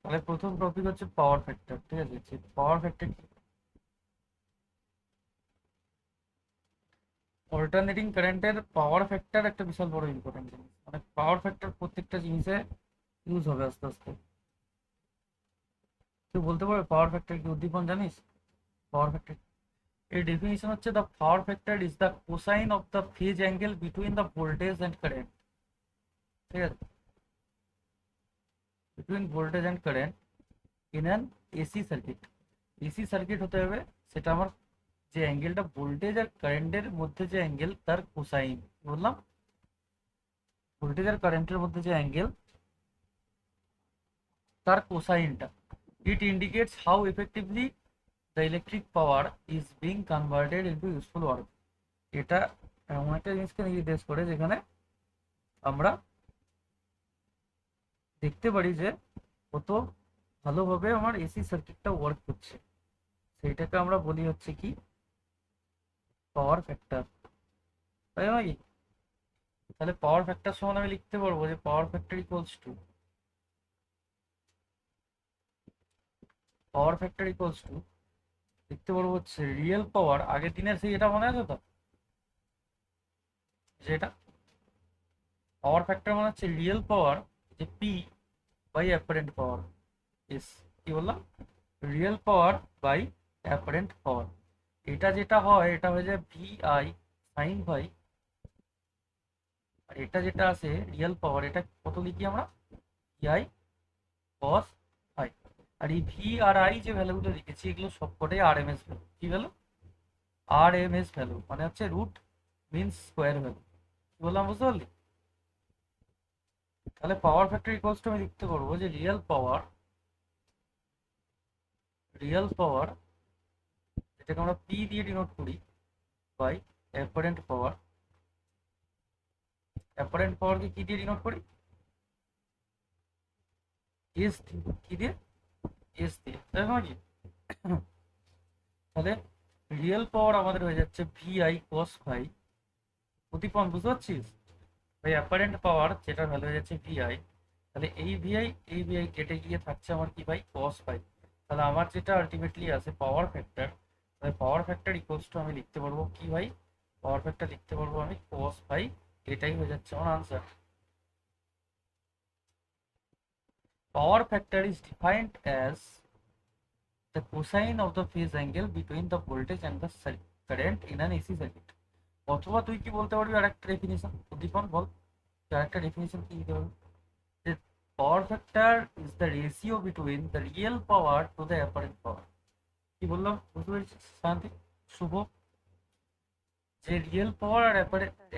তাহলে প্রথম টপিক হচ্ছে পাওয়ার ফ্যাক্টর। ঠিক আছে, পাওয়ার ফ্যাক্টর কি? অল্টারনেটিং কারেন্টের পাওয়ার ফ্যাক্টর একটা বিশাল বড় ইম্পর্টেন্ট জিনিস। মানে পাওয়ার ফ্যাক্টর প্রত্যেকটা জিনিসে ইউজ হবে আস্তে আস্তে। তুই বলতে পারবে পাওয়ার ফ্যাক্টর কি? উদ্দীপন জানিস পাওয়ার ফ্যাক্টর? এর ডেফিনিশন হচ্ছে the power factor is the cosine of the phase angle between the voltage and current. ঠিক আছে, between voltage and current in an AC circuit. AC circuit হতে হবে সেটা আমার যে অ্যাঙ্গেলটা ভোল্টেজ আর কারেন্টের মধ্যে যে অ্যাঙ্গেল তার কোসাইন। বললাম ভোল্টেজ আর কারেন্টের মধ্যে যে অ্যাঙ্গেল তার কোসাইনটা। It indicates how effectively the electric power is being converted into useful work. এটা এমন একটা জিনিসকে নির্দেশ করে যেখানে আমরা দেখতে পারি যে কত ভালোভাবে আমার এসি সার্কিটটা ওয়ার্ক করছে। সেইটাকে আমরা বলি হচ্ছে কি পাওয়ার ফ্যাক্টর। তাই নয় কি? তাহলে পাওয়ার ফ্যাক্টর সমান আমি লিখতে পারবো যে পাওয়ার ফ্যাক্টর ইকুয়ালস টু লিখতে পারবো হচ্ছে রিয়েল পাওয়ার। আগের দিনের সেই এটা মনে আছে তো, যেটা পাওয়ার ফ্যাক্টর মানে হচ্ছে রিয়েল পাওয়ার, যে P by apparent power. S, কি বললাম? Real power by apparent power. এটা যেটা হয় এটা হয়ে যায় ভি আই সাইন ভাই। আর এটা যেটা আছে রিয়েল পাওয়ার, এটা কত লিখি আমরা? V I cos I. আর এই ভি আর আই যে ভ্যালুগুলো লিখেছি এগুলো সবকটাই আর এম এস ভ্যালু। কি value? R M S value মানে হচ্ছে রুট মিনস স্কোয়ার ভ্যালু। কি বললাম বুঝতে পারলি? তাহলে পাওয়ার ফ্যাক্টর ইকুয়ালস টু আমি লিখতে পারবো যে রিয়েল পাওয়ার যেটাকে আমরা পি দিয়ে ডিনোট করি বাই অ্যাপারেন্ট পাওয়ার। অ্যাপারেন্ট পাওয়ারকে কি দিয়ে ডিনোট করি? এস দিয়ে। কি দিয়ে? এস দিয়ে, তাই নয় কি? তাহলে রিয়েল পাওয়ার আমাদের হয়ে যাচ্ছে ভি আই কস ফাই। প্রতিপন বুঝতে পারছিস? ভাই অ্যাপারেন্ট পাওয়ার যেটা ভ্যালু হয়ে যাচ্ছে ভি আই। তাহলে এই ভিআই কেটে গিয়ে থাকছে আমার কি ভাই? Cos phi. তাহলে আমার যেটা আলটিমেটলি আছে পাওয়ার ফ্যাক্টর, তাহলে পাওয়ার ফ্যাক্টর ইকুয়ালস টু আমি লিখতে পারবো কি ভাই? পাওয়ার ফ্যাক্টর লিখতে পারবো আমি কস ফাই। এটাই হয়ে যাচ্ছে আমার answer. Power factor is defined as the cosine of the phase angle between the voltage and the current in an AC circuit। অথবা তুই কি বলতে পারবি আর একটা ডেফিনিশন? উদ্দীপন বল, তুই আর একটা ডেফিনিশন কি দিতে পারবি? যে পাওয়ার factor is the ratio between the real power to the apparent power. কি বললাম বুঝতে পেরেছিস শান্তি? শুভ, যে রিয়েল পাওয়ার আর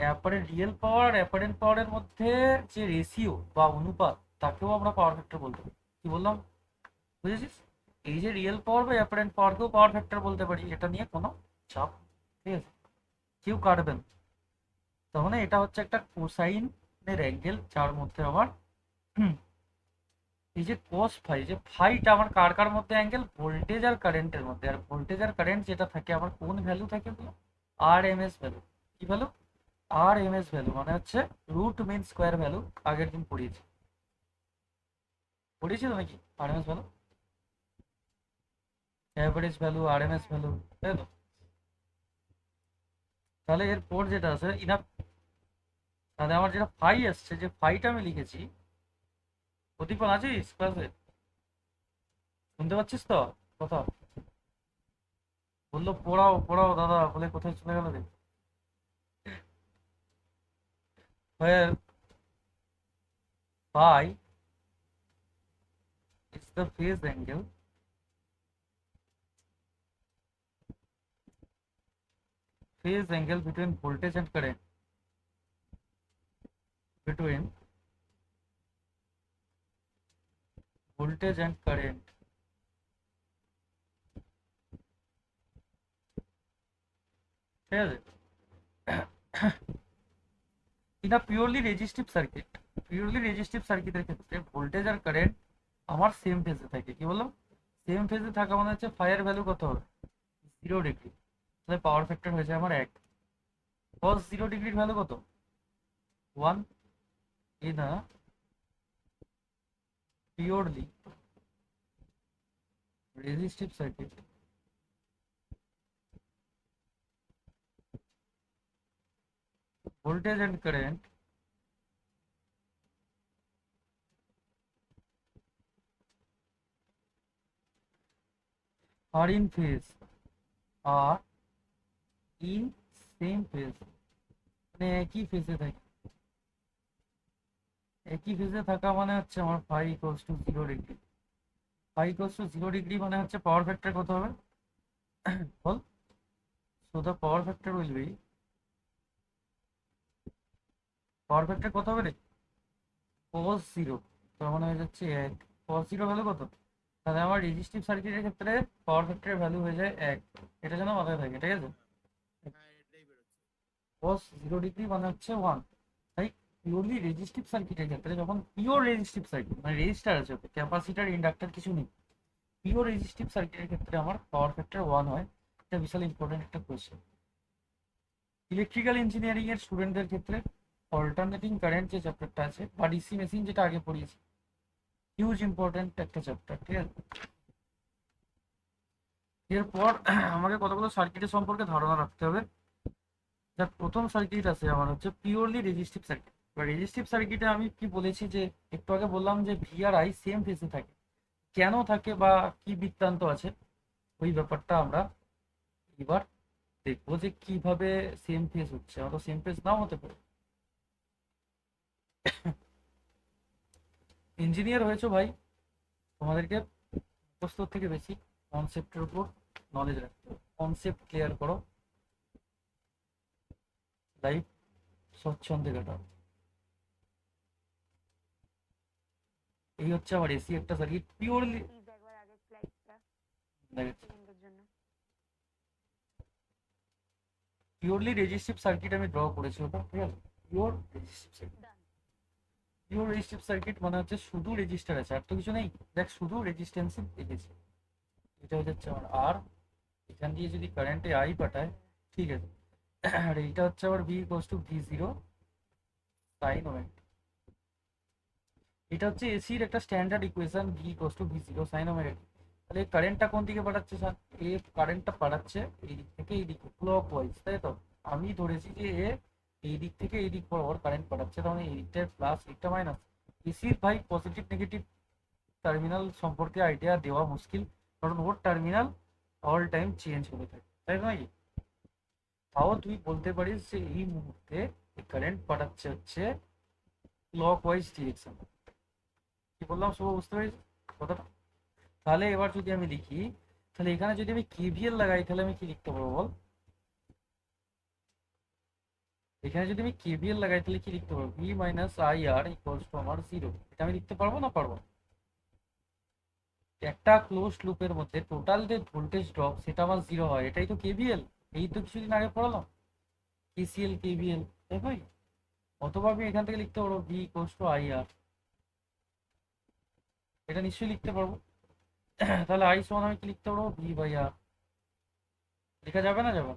অ্যাপারেন্ট রিয়েল পাওয়ার আর অ্যাপারেন্ট পাওয়ারের মধ্যে যে রেশিও বা অনুপাত, তাকেও আমরা পাওয়ার ফ্যাক্টর বলতে পারি। কি বললাম বুঝেছিস? এই যে রিয়েল পাওয়ার বা অ্যাপারেন্ট পাওয়ারকেও পাওয়ার ফ্যাক্টর বলতে পারি, এটা নিয়ে কোনো চাপ নেই। ঠিক আছে, কেউ কাটবেন। তার মানে এটা হচ্ছে একটা কোসাইনের অ্যাঙ্গেল যার মধ্যে আমার এই যে কোস ফাই, যে ফাইটা আমার কার কার মধ্যে অ্যাঙ্গেল? ভোল্টেজ আর কারেন্টের মধ্যে। আর ভোল্টেজ আর কারেন্ট যেটা থাকে আমার কোন ভ্যালু থাকে ওগুলো? R M S value. কি value? R M S value মানে হচ্ছে রুট মিন স্কোয়ার ভ্যালু। আগের দিন পড়িয়েছি, পড়িয়েছি তো নাকি? R M S value, average value, R M S value, তাই তো? তাহলে এরপর যেটা আছে ইনাফ, তাহলে আমার যেটা ফাই আসছে, যে ফাইটা আমি লিখেছি। প্রদীপন আছিস ক্লাসে? শুনতে পাচ্ছিস তো কথা? বললো পড়াও পড়াও দাদা বলে কোথায় চলে গেল রে? Where phi is the phase angle between voltage and current, between voltage and current। ঠিক আছে, ইন আ পিওরলি রেজিস্টিভ সার্কিটের ক্ষেত্রে ভোল্টেজ আর কারেন্ট আমার সেম ফেজে থাকে। কি বললাম? সেম ফেজে থাকা মানে হচ্ছে ফাইয়ের ভ্যালু কত হবে? 0 ডিগ্রি। তাহলে পাওয়ার ফ্যাক্টর হয়েছে আমার 1। কস 0 ডিগ্রির ভ্যালু কত? 1। In a purely resistive circuit voltage and current are in phase are in same phase মানে একই ফেজে থাকে। একই ফেজে থাকা মানে হচ্ছে আমার phi equals to 0 degree. Phi equals to 0 degree মানে হচ্ছে পাওয়ার ফ্যাক্টর কত হবে বল? So the power factor will be, power factor কত হবে রে? cos 0, তার মানে হয়ে যাচ্ছে 1। cos 0 ভ্যালু কত? তাহলে আমার রেজিস্টিভ সার্কিটের ক্ষেত্রে পাওয়ার ফ্যাক্টরের ভ্যালু হয়ে যায় 1। এটা যেন মাথায় থাকে, ঠিক আছে? cos 0 ডিগ্রি মানে হচ্ছে 1। তাই পিওরলি রেজিস্টিভ সার্কিটের ক্ষেত্রে, যখন পিওর রেজিস্টিভ সার্কিট মানে রেজিস্টার আছে, ক্যাপাসিটার ইন্ডাক্টর কিছু নেই, পিওর রেজিস্টিভ সার্কিটের ক্ষেত্রে আমার পাওয়ার ফ্যাক্টর 1 হয়। এটা বিশাল ইম্পর্টেন্ট একটা কোয়েশ্চেন ইলেকট্রিক্যাল ইঞ্জিনিয়ারিং এর স্টুডেন্টদের ক্ষেত্রে। অল্টারনেটিং কারেন্ট যে চ্যাপ্টারটা আছে বা ডিসি মেশিন যেটা আগে পড়িয়েছি, হিউজ ইম্পর্টেন্ট একটা চ্যাপ্টার, ঠিক আছে? এরপর আমাকে কতগুলো সার্কিটের সম্পর্কে ধারণা রাখতে হবে। যার প্রথম সার্কিট আছে আমার হচ্ছে পিওরলি রেজিস্টিভ সার্কিট। বা রেজিস্টিভ সার্কিটে আমি কি বলেছি যে একটু আগে বললাম যে ভি আর আই সেম ফেজে থাকে। কেন থাকে বা কি বৃত্তান্ত আছে, ওই ব্যাপারটা আমরা এবার দেখবো যে কিভাবে সেম ফেজ হচ্ছে। হয়তো সেম ফেজ নাও হতে পারে। ইঞ্জিনিয়ার হয়েছো ভাই, তোমাদেরকে প্রস্তুত থেকে বেশি কনসেপ্টের উপর নলেজ রাখতে হবে। কনসেপ্ট ক্লিয়ার করো, লাইফ স্বচ্ছন্দে কাটাও। এই হচ্ছে আমার এসি একটা circuit purely. Purely resistive circuit আমি ড্র করেছি ওটা, ঠিক আছে? Pure resistive circuit. Pure resistive circuit মানে হচ্ছে শুধু রেজিস্টার আছে, আর তো কিছু নেই। দেখ শুধু রেজিস্ট্যান্স দেখেছি। এটা হয়ে যাচ্ছে আমার আর, এখান দিয়ে যদি কারেন্টে আই পাঠায়, ঠিক আছে? আর এইটা হচ্ছে আবার V equals to V zero sine omega. এটা হচ্ছে এসির একটা standard equation, V equals to V zero sine omega টি। তাহলে কারেন্টটা কোন দিকে পাঠাচ্ছে স্যার? এ কারেন্টটা পাঠাচ্ছে এই দিক থেকে এই দিকে ক্লক ওয়াইজ, তাই তো? আমি ধরেছি যে এ এই দিক থেকে এই দিক বরাবর কারেন্ট পাঠাচ্ছে, তাহলে এই দিকটা প্লাস এইটা মাইনাস। এসির ভাই পজিটিভ নেগেটিভ টার্মিনাল সম্পর্কে আইডিয়া দেওয়া মুশকিল, কারণ ওর টার্মিনাল অল টাইম চেঞ্জ হতে থাকে, তাই নয়? তাও তুই বলতে পারিস যে এই মুহূর্তে কারেন্ট পাঠাচ্ছে হচ্ছে ক্লক ওয়াইজ ডিরেকশন। কি বললাম শুভ, বুঝতে পারিস কথাটা? তাহলে এবার যদি আমি লিখি, তাহলে এখানে যদি আমি কেভিএল লাগাই, তাহলে আমি কি লিখতে পারবো বল? এখানে যদি আমি কেভিএল লাগাই তাহলে কি লিখতে পারবো? V minus I R equals to আমার 0। এটা আমি লিখতে পারবো না পারবো? একটা ক্লোজড লুপের মধ্যে টোটাল যে ভোল্টেজ ড্রপ সেটা আমার 0 হয়, এটাই তো কেভিএল। এই তো কিছুদিন আগে পড়ালাম কেসিএল কেভিএল, তাই ভাই? অথবা আমি এখান থেকে লিখতে পারবো ভি ইকুয়ালস টু আই আর। এটা নিশ্চয়ই লিখতে পারবো। তাহলে আই সমান আমি কি লিখতে পারবো? ভি বাই আর। লেখা যাবে না যাবে?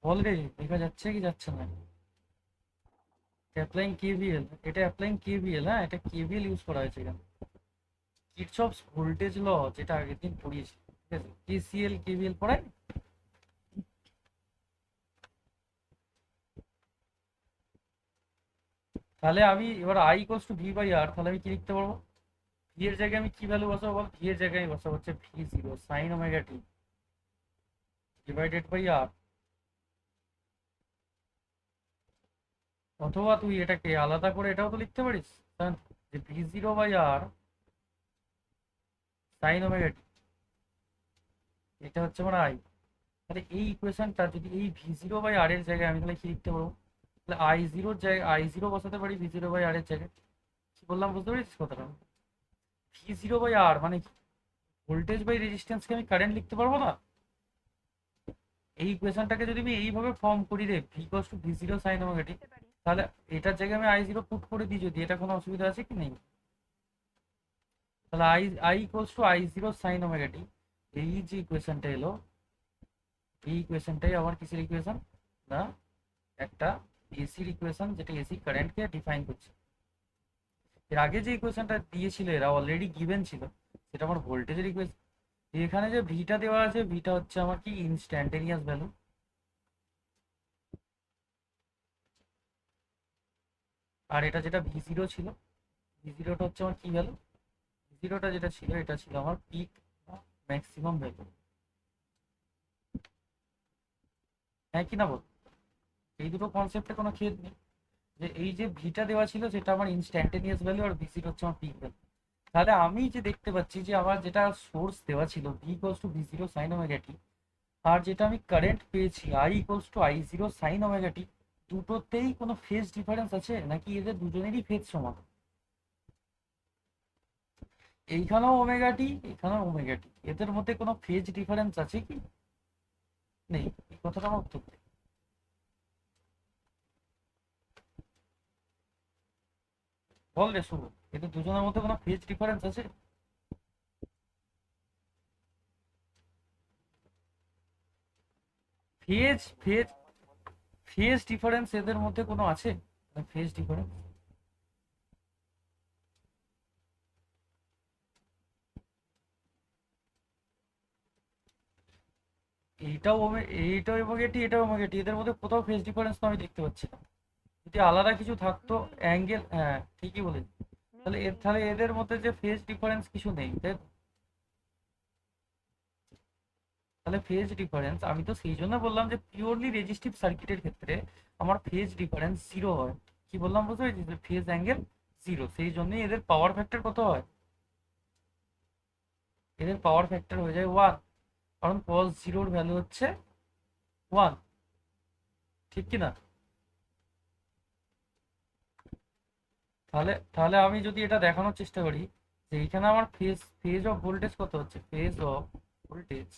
বল রে, লেখা যাচ্ছে কি যাচ্ছে না? অ্যাপ্লাইং কেভিএল, এটা অ্যাপ্লাইং কেভিএল, হ্যাঁ এটা কেভিএল ইউজ করা হয়েছে এখানে। কিরচপস ভোল্টেজ ল যেটা আগের দিন পড়িয়েছি, ঠিক আছে? কেসিএল কেভিএল পড়াই। তাহলে আমি এবার I equals to V by R, তাহলে আমি কি লিখতে পারবো? ভি এর জায়গায় আমি কি ভ্যালু বসাবো বল? ভি এর জায়গায় বসাবো হচ্ছে V zero sine omega T divided by R. অথবা তুই এটাকে আলাদা করে এটাও তো লিখতে পারিস, কারণ যে V zero by R sine omega T, এটা হচ্ছে আমার আই। তাহলে এই ইকুয়েশনটা যদি এই ভি জিরো বাই আর এর জায়গায় আমি তাহলে কি লিখতে পারবো? তাহলে আই জিরোর জায়গায় আই জিরো বসাতে পারি ভি জিরো বাই আর এর জায়গায়। কি বললাম বুঝতে পেরেছিস কথাটা? ভি জিরো বাই আর মানে ভোল্টেজ বাই রেজিস্ট্যান্সকে আমি কারেন্ট লিখতে পারবো না? এই ইকুয়েশনটাকে যদি আমি এইভাবে ফর্ম করি রে, V equals to V zero sine omega টি, তাহলে এটার জায়গায় আমি আই জিরো পুট করে দিই যদি, এটা কোনো অসুবিধা আছে কি নেই? তাহলে I I equals to I zero sine omega T, এই যে ইকুয়েশনটা এলো, এই ইকুয়েশনটাই আমার কিসের ইকুয়েশন? না, একটা এসির ইকুয়েশন, যেটা এসি কারেন্টকে ডিফাইন করছে। এর আগে যে ইকুয়েশনটা দিয়েছিল এরা অলরেডি গিভেন ছিল, সেটা আমার ভোল্টেজের ইকুয়েশন। এখানে যে ভিটা দেওয়া আছে, ভিটা হচ্ছে আমার কি ইনস্ট্যান্টেনিয়াস ভ্যালু। আর এটা যেটা ভি জিরো ছিল, ভি জিরোটা হচ্ছে আমার কি ভ্যালু, ভি জিরোটা যেটা ছিল এটা ছিল আমার পিক ম্যাক্সিমাম ভ্যালু। হ্যাঁ কি না বল? এই দুটো কনসেপ্টে কোনো খেদ নেই, যে এই যে ভিটা দেওয়া ছিল সেটা আমার ইনস্ট্যান্টেনিয়াস ভ্যালু, আর ভি জিরো হচ্ছে আমার পিক ভ্যালু। তাহলে আমি যে দেখতে পাচ্ছি যে আমার যেটা সোর্স দেওয়া ছিল V equals to V zero sine omega টি, আর যেটা আমি কারেন্ট পেয়েছি I equals to I zero sine omega T, দুটোতেই কোনো ফেজ ডিফারেন্স আছে নাকি এদের দুজনেরই ফেজ সমান? এইখানেও ওমেগা টি, এখানেও ওমেগা টি, এদের মধ্যে কোনো ফেজ ডিফারেন্স আছে কি? নেই। এই কথাটা আমার উত্তর দে। বল রে শুরু, এদের দুজনের মধ্যে কোনো ফেজ ডিফারেন্স আছে? ফেজ ফেজ ফেজ ডিফারেন্স এদের মধ্যে কোনো আছে? ফেজ ডিফারেন্স এইটাও ওমেগা টি, এটাও ওমেগা টি, এদের মধ্যে কোথাও ফেজ ডিফারেন্স তো আমি দেখতে পাচ্ছি না। যদি আলাদা কিছু থাকতো অ্যাঙ্গেল, হ্যাঁ ঠিকই বলেছি। তাহলে এদের মধ্যে যে ফেজ ডিফারেন্স কিছু নেই, তাই তো? তাহলে ফেজ ডিফারেন্স, আমি তো সেই জন্য বললাম যে পিওরলি রেজিস্টিভ সার্কিটের ক্ষেত্রে আমার ফেজ ডিফারেন্স জিরো হয়। কি বললাম বুঝতে পেরেছিস? যে ফেজ অ্যাঙ্গেল জিরো, সেই জন্যই এদের পাওয়ার ফ্যাক্টর কত হয়, এদের পাওয়ার ফ্যাক্টর হয়ে যায় ওয়ান। কারণ কস জিরোর ভ্যালু হচ্ছে ওয়ান, ঠিক কি না? তাহলে তাহলে আমি যদি এটা দেখানোর চেষ্টা করি যে এখানে আমার ফেজ ফেজ অফ ভোল্টেজ কত হচ্ছে, voltage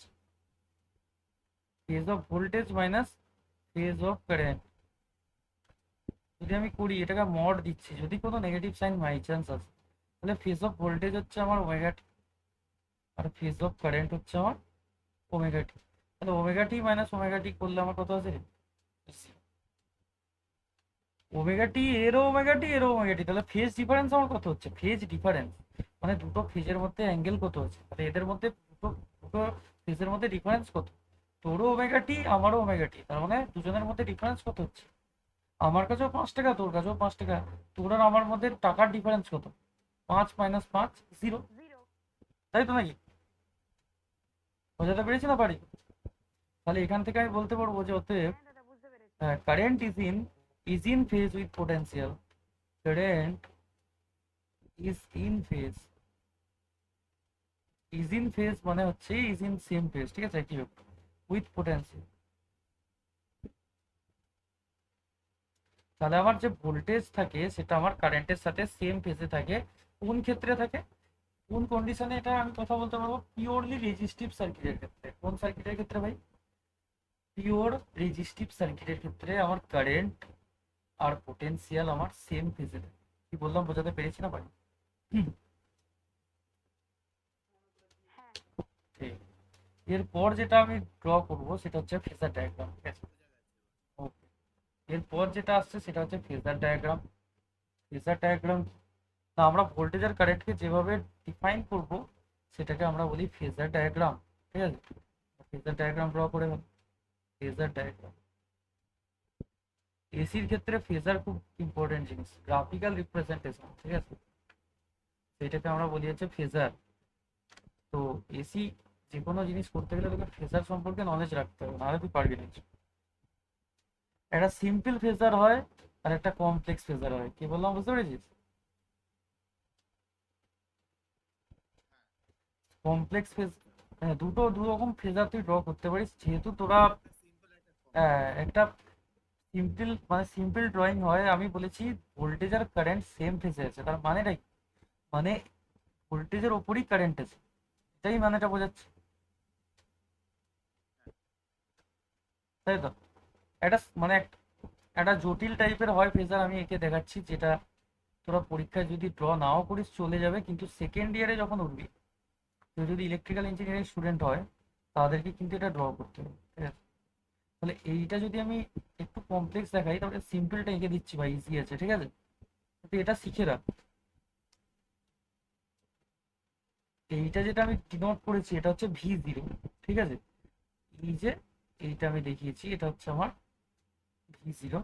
phase of voltage minus phase of current, যদি আমি করি এটাকে মড দিচ্ছি, যদি কোনো নেগেটিভ সাইন বাই চান্স আসে, তাহলে ফেজ অফ ভোল্টেজ হচ্ছে আমার ওমেগা টি, আর ফেজ অফ কারেন্ট হচ্ছে আমার ওমেগা টি। তাহলে ওমেগা টি মাইনাস ওমেগা টি করলে আমার কত আছে? ওমেগা টি এরও ওমেগা টি এরও ওমেগা টি, তাহলে ফেজ ডিফারেন্স আমার কত হচ্ছে? ফেজ ডিফারেন্স মানে দুটো ফেজের মধ্যে অ্যাঙ্গেল কত হচ্ছে, তাহলে এদের মধ্যে দুটো দুটো ফেজের মধ্যে ডিফারেন্স কত? তোরও ওমেগা টি আমারও ওমেগা টি, তার মানে দুজনের মধ্যে ডিফারেন্স কত হচ্ছে? আমার কাছেও 5 টাকা, তোর কাছেও 5 টাকা। তোর আর আমার মধ্যে টাকার ডিফারেন্স কত? 5 - 5 জিরো, তাই তো নাকি? বোঝাতে পেরেছি না পারি? তাহলে এখান থেকে আমি বলতে পারবো যে অতএব current is in phase with potential, current is in phase মানে হচ্ছে ইজ ইন সেম ফেজ, ঠিক আছে, কি উইথ পোটেন্সিয়াল। তাহলে আমার যে ভোল্টেজ থাকে সেটা আমার কারেন্টের সাথে সেম ফেজে থাকে। কোন ক্ষেত্রে থাকে, কোন কন্ডিশনে, এটা আমি কথা বলতে পারবো পিওরলি রেজিস্টিভ সার্কিটের ক্ষেত্রে। কোন সার্কিটের ক্ষেত্রে ভাই? পিওর রেজিস্টিভ সার্কিটের ক্ষেত্রে আমার কারেন্ট আর পোটেনশিয়াল আমার সেম ফেজে থাকে। কি বললাম, বোঝাতে পেরেছি না ভাই? ঠিক। এরপর যেটা আমি ড্র করব সেটা হচ্ছে ফেজার ডায়াগ্রাম, ঠিক আছে? ওকে। এরপর যেটা আসছে সেটা হচ্ছে ফেজার ডায়াগ্রাম। ফেজার ডায়াগ্রাম না, আমরা ভোল্টেজ আর কারেন্টকে যেভাবে ডিফাইন করব সেটাকে আমরা বলি ফেজার ডায়াগ্রাম, ঠিক আছে? ফেজার ডায়াগ্রাম ড্র করে ফেল। ফেজার ডায়াগ্রাম, এসির ক্ষেত্রে ফেজার খুব ইম্পর্টেন্ট জিনিস, গ্রাফিক্যাল রিপ্রেজেন্টেশন, ঠিক আছে? সেটাকে আমরা বলি হচ্ছে ফেজার। তো এসি যে কোনো জিনিস করতে গেলে তোকে ফেজার সম্পর্কে নলেজ রাখতে হবে, নাহলে তুই পারবি না। একটা সিম্পল ফেজার হয় আর একটা কমপ্লেক্স ফেজার হয়, কি বললাম বুঝতে পেরেছিস? কমপ্লেক্স ফেজ, হ্যাঁ, দুটো দু রকম ফেজার তুই ড্র করতে পারিস, যেহেতু তোরা একটা সিম্পল মানে সিম্পল ড্রয়িং হয়। আমি বলেছি ভোল্টেজ আর কারেন্ট সেম ফেজে আছে, তার মানেটা কি? মানে ভোল্টেজের ওপরই কারেন্ট আছে, এটাই মানেটা বোঝাচ্ছে, তাই তো? একটা মানে একটা জটিল টাইপের হয় ফেজার, আমি একে দেখাচ্ছি, যেটা তোরা পরীক্ষায় যদি ড্র নাও করিস চলে যাবে, কিন্তু সেকেন্ড ইয়ারে যখন উঠবি, কেউ যদি ইলেকট্রিক্যাল ইঞ্জিনিয়ারিং স্টুডেন্ট হয় তাদেরকে কিন্তু এটা ড্র করতে হবে, ঠিক আছে? তাহলে এইটা যদি আমি একটু কমপ্লেক্স দেখাই, তাহলে সিম্পলটা এঁকে দিচ্ছি ভাই, ইজি আছে, ঠিক আছে? তুই এটা শিখে রাখ। এইটা যেটা আমি ডিনোট করেছি এটা হচ্ছে V0, ঠিক আছে। এই যে এইটা আমি দেখিয়েছি এটা হচ্ছে আমার V0,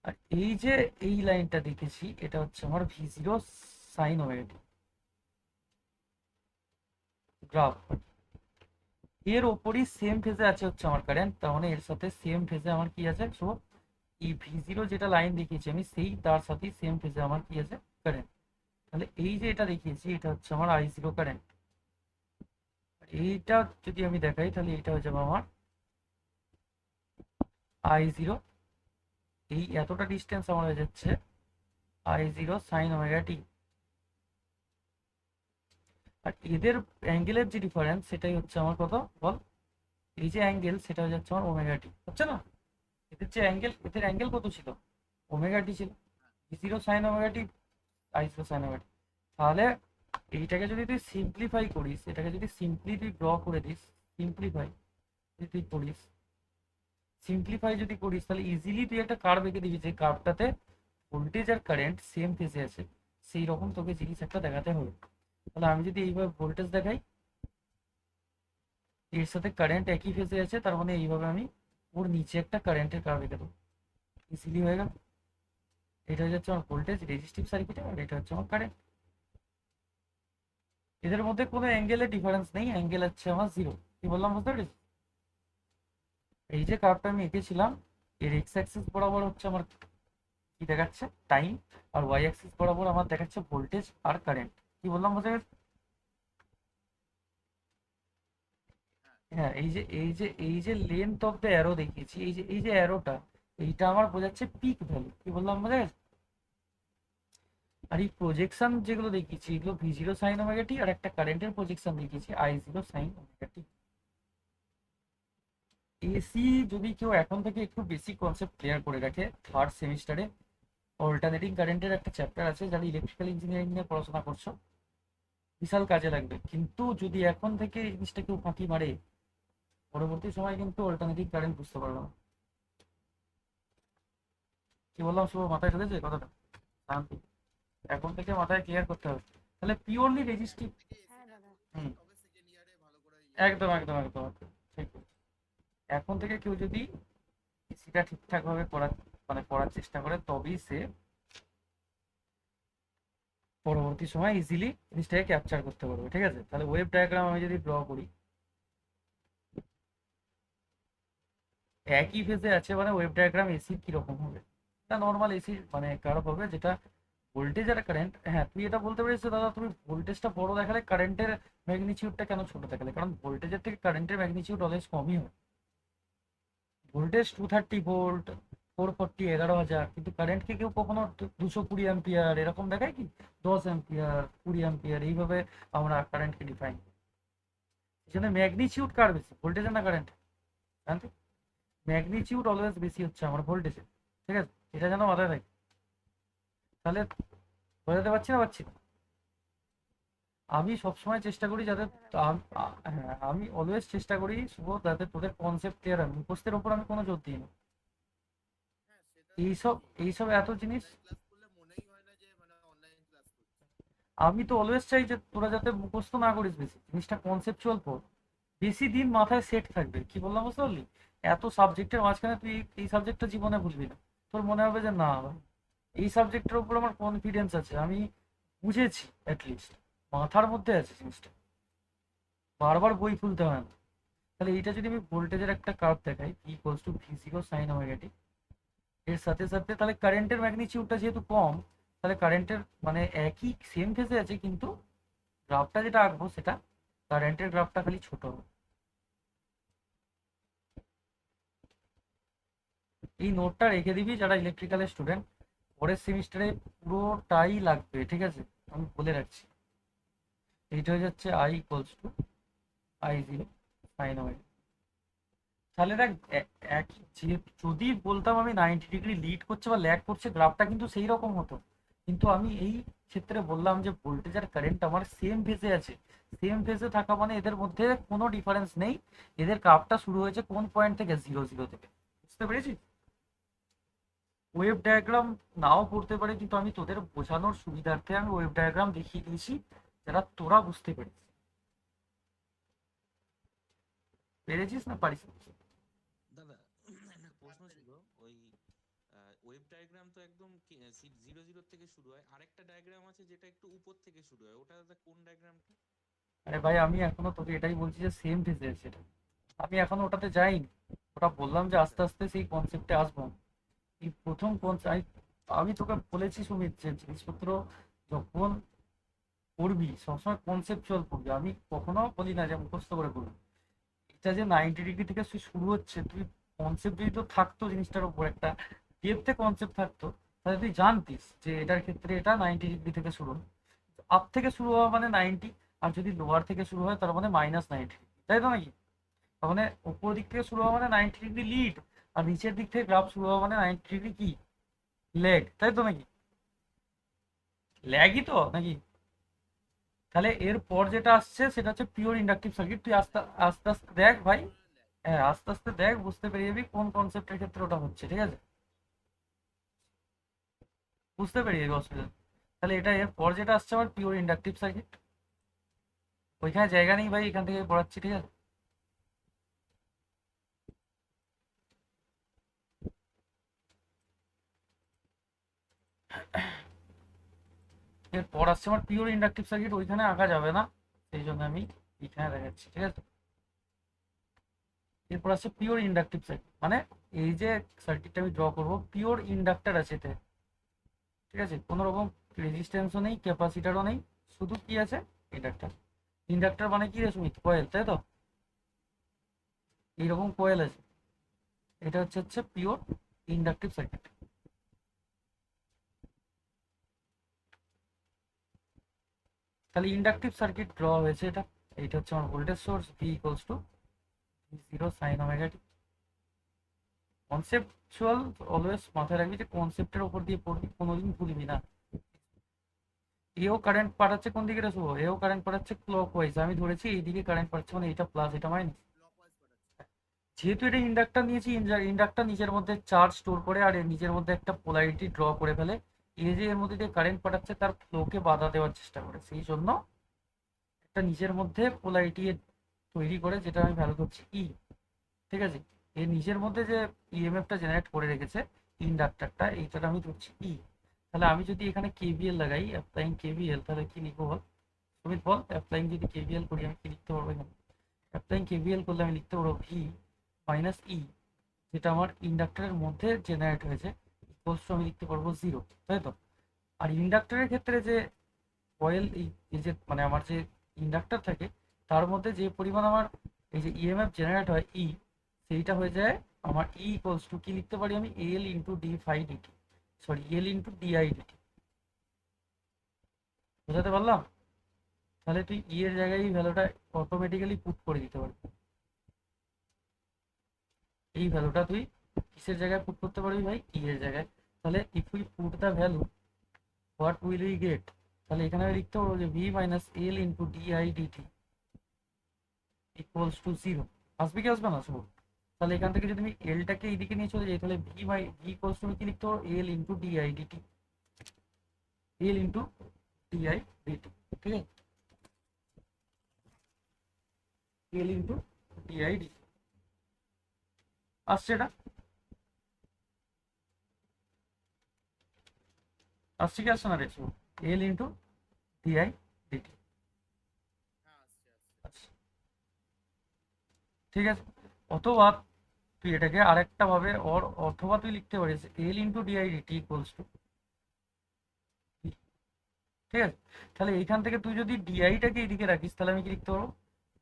আর এই যে এই লাইনটা দেখেছি এটা হচ্ছে আমার V0 সাইন ওমেগা গ্রাফ। এর ওপরই সেম ফেজে আছে হচ্ছে আমার কারেন্ট, তার মানে এর সাথে সেম ফেজে আমার কি আছে, সো এই V0 যেটা লাইন দেখিয়েছি আমি সেই তার সাথেই সেম ফেজে আমার কি আছে, কারেন্ট। তাহলে এই যে এটা দেখিয়েছি এটা হচ্ছে আমার I0 কারেন্ট। এইটা যদি আমি দেখাই তাহলে এটা হয়ে যাবে আমার I0, এই এতটা ডিস্টেন্স আমার হয়ে যাচ্ছে I0 সাইন ওমেগা টি। আর এদের অ্যাঙ্গেলের যে ডিফারেন্স সেটাই হচ্ছে আমার কত বল, এই যে অ্যাঙ্গেল সেটা হয়ে যাচ্ছে আমার ওমেগা টি, হচ্ছে না? এদের যে অ্যাঙ্গেল, এদের অ্যাঙ্গেল কত ছিল, ওমেগা টি ছিল। V0 সাইন ওমেগা টি, I0 সাইন ওমেগা টি। তাহলে এইটাকে যদি তুই সিম্পলিফাই করিস, এটাকে যদি সিম্পলি তুই ড্র করে দিস, সিম্পলিফাই যদি তুই করিস, সিম্পলিফাই যদি করিস তাহলে ইজিলি তুই একটা কার্ভ এঁকে দিবি যে কার্ভটাতে ভোল্টেজ আর কারেন্ট সেম ফেজে আছে, সেই রকম তোকে জিনিস একটা দেখাতে হবে। তাহলে আমি যদি এইভাবে ভোল্টেজ দেখাই, এর সাথে কারেন্ট একই ফেজে আছে, তার মানে এইভাবে আমি ওর নিচে একটা কারেন্টের কার্ভ এঁকে দেবো, ইজিলি হয়ে গেল। এটা হচ্ছে আমার ভোল্টেজ রেজিস্টিভ সার্কিটে, আর এটা হচ্ছে আমার কারেন্ট। এদের মধ্যে কোনো অ্যাঙ্গেলের ডিফারেন্স নেই, অ্যাঙ্গেল হচ্ছে আমার জিরো। কি বললাম বুঝতে পেরেছিস? এই যে কার্ভটা আমি এঁকেছিলাম, এর এক্স অ্যাক্সিস বরাবর হচ্ছে আমার কি দেখাচ্ছে, টাইম, আর ওয়াই অ্যাক্সিস বরাবর আমার দেখাচ্ছে ভোল্টেজ আর কারেন্ট। কি বললাম বুঝতে পেরেছিস? হ্যাঁ, এই যে লেন্থ অফ দ্য অ্যারো দেখিয়েছি, এই যে অ্যারোটা, এইটা আমার বোঝাচ্ছে পিক ভ্যালু। কি বললাম বুঝে গেছে? আর এই প্রজেকশন যেগুলো দেখিয়েছি এগুলো V0 সাইন ওমেগা টি, আর একটা কারেন্টের প্রজেকশন দেখিয়েছি I0 সাইন ওমেগা টি। এসি যদি কেউ এখন থেকে একটু বেসিক কনসেপ্ট ক্লিয়ার করে রাখে, থার্ড সেমিস্টারে অল্টারনেটিং কারেন্টের একটা চ্যাপ্টার আছে, যারা ইলেকট্রিক্যাল ইঞ্জিনিয়ারিং নিয়ে পড়াশোনা করছো বিশাল কাজে লাগবে। কিন্তু যদি এখন থেকে এই জিনিসটা কেউ ফাঁকি মারে, পরবর্তী সময় কিন্তু অল্টারনেটিং কারেন্ট বুঝতে পারবে না। কি বললাম শুভ, মাথায় ঢুকেছে কথাটা? শান্তি, এখন থেকে মাথায় ক্লিয়ার করতে হবে। তাহলে পিওরলি রেজিস্টিভ। হুম, একদম একদম একদম একদম, ঠিক। এখন থেকে কেউ যদি সেটা ঠিকঠাক ভাবে করার, মানে পড়ার চেষ্টা করে, তবেই সে পরবর্তী সময় ইজিলি জিনিসটাকে ক্যাপচার করতে পারবে। ঠিক আছে, তাহলে ওয়েভ ডায়াগ্রাম আমি যদি ড্র করি, একই ফেজে আছে, মানে ওয়েভ ডায়াগ্রাম এসির কিরকম হবে, এটা নর্মাল এসি মানে কার্ভ হবে, যেটা ভোল্টেজ আর কারেন্ট। হ্যাঁ, তুই এটা বলতে পারিস যে, দাদা তুমি ভোল্টেজটা বড় দেখালে কারেন্টের ম্যাগনিচিউডটা কেন ছোট দেখালে? কারণ ভোল্টেজের থেকে কারেন্টের ম্যাগনিচিউড অলওয়েজ কমই হয়। ভোল্টেজ 230 ভোল্ট, 440, 11,000, কিন্তু কারেন্টকে কেউ কখনো 220 অ্যাম্পিয়ার এরকম দেখায় কি, 10 অ্যাম্পিয়ার, 20 অ্যাম্পিয়ার, এইভাবে আমরা কারেন্টকে ডিফাইন। এই জন্য ম্যাগনিচিউড কার বেশি, ভোল্টেজের না কারেন্ট? জানতো, ম্যাগনিচিউড অলওয়েজ বেশি হচ্ছে আমার ভোল্টেজে। ঠিক আছে, এটা যেন মাথায় থাকে। তাহলে বোঝাতে পারছি না, পারছি না? আমি সবসময় চেষ্টা করি যাতে হ্যাঁ, আমি অলওয়েজ চেষ্টা করি শুভ, যাতে তোদের কনসেপ্ট ক্লিয়ার হয়, মুখস্থের ওপর আমি কোনো জোর দিই না। এইসব এইসব এত জিনিস আমি তো অলওয়েজ চাই যে তোরা যাতে মুখস্থ না করিস, বেশি জিনিসটা কনসেপচুয়াল পড়, বেশি দিন মাথায় সেট থাকবে। কি বললাম বুঝতে পারলি? এত সাবজেক্টের মাঝখানে তুই এই সাবজেক্টটা জীবনে বুঝবি না, তোর মনে হবে যে না ভাই, এই সাবজেক্টের উপর আমার কনফিডেন্স আছে, আমি বুঝেছি অ্যাটলিস্ট, মাথার মধ্যে আছে জিনিসটা, বারবার বই খুলতে হয় না। তাহলে এইটা যদি আমি ভোল্টেজের একটা কার্ভ দেখাই, V=V0 সাইন ওমেগা টি, এর সাথে সাথে তাহলে কারেন্টের ম্যাগনিচিউডটা যেহেতু কম, তাহলে কারেন্টের মানে একই সেম ফেজে আছে, কিন্তু গ্রাফটা যেটা আঁকবো সেটা কারেন্টের গ্রাফটা খালি ছোট হবে। এই নোটটা রেখে দিবি যারা ইলেকট্রিক্যালের স্টুডেন্ট, পরের সেমিস্টারে পুরোটাই লাগবে। ঠিক আছে, আমি বলে রাখছি। এইটা হয়ে যাচ্ছে I=I0 সাইন ওমেগা। তাহলে দেখ, যে যদি বলতাম আমি 90 ডিগ্রি লিড করছে বা ল্যাগ করছে, গ্রাফটা কিন্তু সেই রকম হতো। কিন্তু আমি এই ক্ষেত্রে বললাম যে ভোল্টেজ আর কারেন্ট আমার সেম ফেজে আছে, সেম ফেজে থাকা মানে এদের মধ্যে কোনো ডিফারেন্স নেই, এদের গ্রাফটা শুরু হয়েছে কোন পয়েন্ট থেকে, 0, 0 থেকে। বুঝতে পেরেছিস? ওয়েভ ডায়াগ্রাম নাও পড়তে পারে, কিন্তু আমি তোদের বোঝানোর সুবিধার্থে আমি ওয়েভ ডায়াগ্রাম দেখিয়ে দিয়েছি, যারা তোরা বুঝতে পেরেছিস। পেরেছিস না পারিস না? দাদা একটা প্রশ্ন ছিল। ওই ওয়েব ডায়াগ্রাম তো একদম 0 0 থেকে শুরু হয়, আরেকটা ডায়াগ্রাম আছে যেটা একটু উপর থেকে শুরু হয়, ওটা দাদা কোন ডায়াগ্রামটা? আরে ভাই আমি এখনো তোকে এটাই বলছি যে সেম ফেজে সেটা, আমি এখনো ওটাতে যাইনি। ওটা বললাম যে আচ্ছা আস্তে আস্তে সেই কনসেপ্টে আসবো। এই প্রথম আমি তোকে বলেছি সুমিত যে জিনিসপত্র যখন পড়বি সবসময় কনসেপচুয়াল পড়বি, আমি কখনো বলি না যে মুখস্থ করে পড়বি। এটা যে 90 ডিগ্রি থেকে শুরু হচ্ছে, তুই কনসেপ্ট যদি তো থাকতো জিনিসটার উপর একটা ডেপথে কনসেপ্ট থাকতো, তাহলে তুই জানতিস যে এটার ক্ষেত্রে এটা 90 ডিগ্রি থেকে শুরু হয়। আপ থেকে শুরু হওয়া মানে 90, আর যদি লোয়ার থেকে শুরু হয় তার মানে -90, তাই তো নাকি? তার মানে উপর দিক থেকে শুরু হওয়া মানে 90 ডিগ্রি লিড, আর নিচের দিক থেকে গ্রাফ শুরু হওয়া মানে 90 ডিগ্রি কি লেগ, তাই তো নাকি? ল্যাগই তো নাকি? তাহলে এরপর যেটা আসছে সেটা হচ্ছে পিওর ইন্ডাকটিভ সার্কিট। তুই আস্তে আস্তে আস্তে দেখ ভাই। হ্যাঁ, আস্তে আস্তে দেখ, বুঝতে পেরে যাবি কোন কনসেপ্টের ক্ষেত্রে ওটা হচ্ছে, ঠিক আছে? বুঝতে পেরে যাবি, অসুবিধা নেই। তাহলে এটা এরপর যেটা আসছে আমার পিওর ইন্ডাকটিভ সার্কিট, ওইখানে জায়গা নেই ভাই, এখান থেকে পড়াচ্ছি, ঠিক আছে? এরপর আসছে আমার পিওর ইন্ডাকটিভ সার্কিট, ওইখানে আঁকা যাবে না, সেই জন্য আমি এখানে দেখাচ্ছি, ঠিক আছে? এরপর আসছে পিওর ইন্ডাকটিভ সার্কিট, মানে এই যে সার্কিটটা আমি ড্র করবো পিওর ইন্ডাক্টর আছে এতে, ঠিক আছে? কোনো রকম রেজিস্ট্যান্সও নেই, ক্যাপাসিটারও নেই, শুধু কি আছে? ইন্ডাক্টর। ইন্ডাক্টর মানে কি রে সুমিত? কয়েল, তাই তো? এইরকম কয়েল আছে, এটা হচ্ছে পিওর ইন্ডাকটিভ সার্কিট। তাহলে ইন্ডাকটিভ সার্কিট ড্র হয়েছে এটা। এইটা হচ্ছে আমার voltage source, V equals two V0 sine omega টি। কনসেপচুয়াল অলওয়েজ মাথায় রাখবি যে কনসেপ্টের ওপর দিয়ে পড়বি, কোনোদিন ভুলবি না। এও কারেন্ট পাঠাচ্ছে কোন দিকে রে শুভ? এও কারেন্ট পাঠাচ্ছে ক্লক ওয়াইজ, আমি ধরেছি এইদিকে কারেন্ট পাঠাচ্ছে, মানে এটা প্লাস এটা মাইনাস। যেহেতু এটা ইন্ডাক্টর নিয়েছি, ইন্ডাক্টর নিজের মধ্যে চার্জ স্টোর করে আর এর নিজের মধ্যে একটা পোলারিটি ড্র করে ফেলে। এই যে এর মধ্যে দিয়ে কারেন্ট পাঠাচ্ছে তার ফ্লোকে বাধা দেওয়ার চেষ্টা করে, সেই জন্য একটা নিজের মধ্যে পোলারিটি তৈরি করে, যেটা আমি ভ্যালু করছি ই, ঠিক আছে? এর নিজের মধ্যে যে ইএমএফটা জেনারেট করে রেখেছে ইন্ডাক্টরটা, এইটা আমি ধরছি ই। তাহলে আমি যদি এখানে কেভিএল লাগাই, অ্যাপ্লাইং কেভিএল, তাহলে কি লিখবো বল সুমিত, বল? অ্যাপ্লাইং যদি কেভিএল করি আমি কি লিখতে পারবো এখানে? অ্যাপ্লাইং কেভিএল করলে আমি লিখতে পারবো ভি মাইনাস ই, যেটা আমার ইন্ডাক্টরের মধ্যে জেনারেট হয়েছে, ইকুয়ালস টু আমি লিখতে পারবো 0, তাই তো? আর ইন্ডাক্টরের ক্ষেত্রে যে কয়েল, এই যে মানে আমার যে ইন্ডাক্টর থাকে তার মধ্যে যে পরিমাণ আমার এই যে ইএমএফ জেনারেট হয় ই, সেইটা হয়ে যায় আমার ই ইকুয়ালস টু কি লিখতে পারি আমি? L into D phi D T, sorry L into DI D T. বুঝাতে পারলাম? তাহলে তুই ই এর জায়গায় এই ভ্যালুটা অটোমেটিক্যালি পুট করে দিতে পারবি। এই ভ্যালুটা তুই কিসের জায়গায় পুট করতে পারবি ভাই? ই এর জায়গায়। তাহলে if we put the value, what will we get? তাহলে এখানে আমি লিখতে পারবো যে V minus L into DI DT equals to 0। আসবে কি আসবে না শুভ? তাহলে এখান থেকে যদি আমি এলটাকে এইদিকে নিয়ে চলে যাই, তাহলে ভি ইকুয়ালস টু কি লিখতে পারবো? এল ইন্টু ডিআই ডিটি, এল ইন্টু ডিআই ডিটি, ঠিক আছে? এল ইন্টু ডিআই ডিটি আসছে এটা? আসছে কি আসছে না রে শুভ? এল ইন্টু ডিআই ডিটি, আচ্ছা, ঠিক আছে। অথবা তুই এটাকে আরেকটা ভাবে অথবা তুই লিখতে পারিস L into DI DT equals to, ঠিক আছে? তাহলে এইখান থেকে তুই যদি ডিআইটাকে এইদিকে রাখিস, তাহলে আমি কি লিখতে পারবো?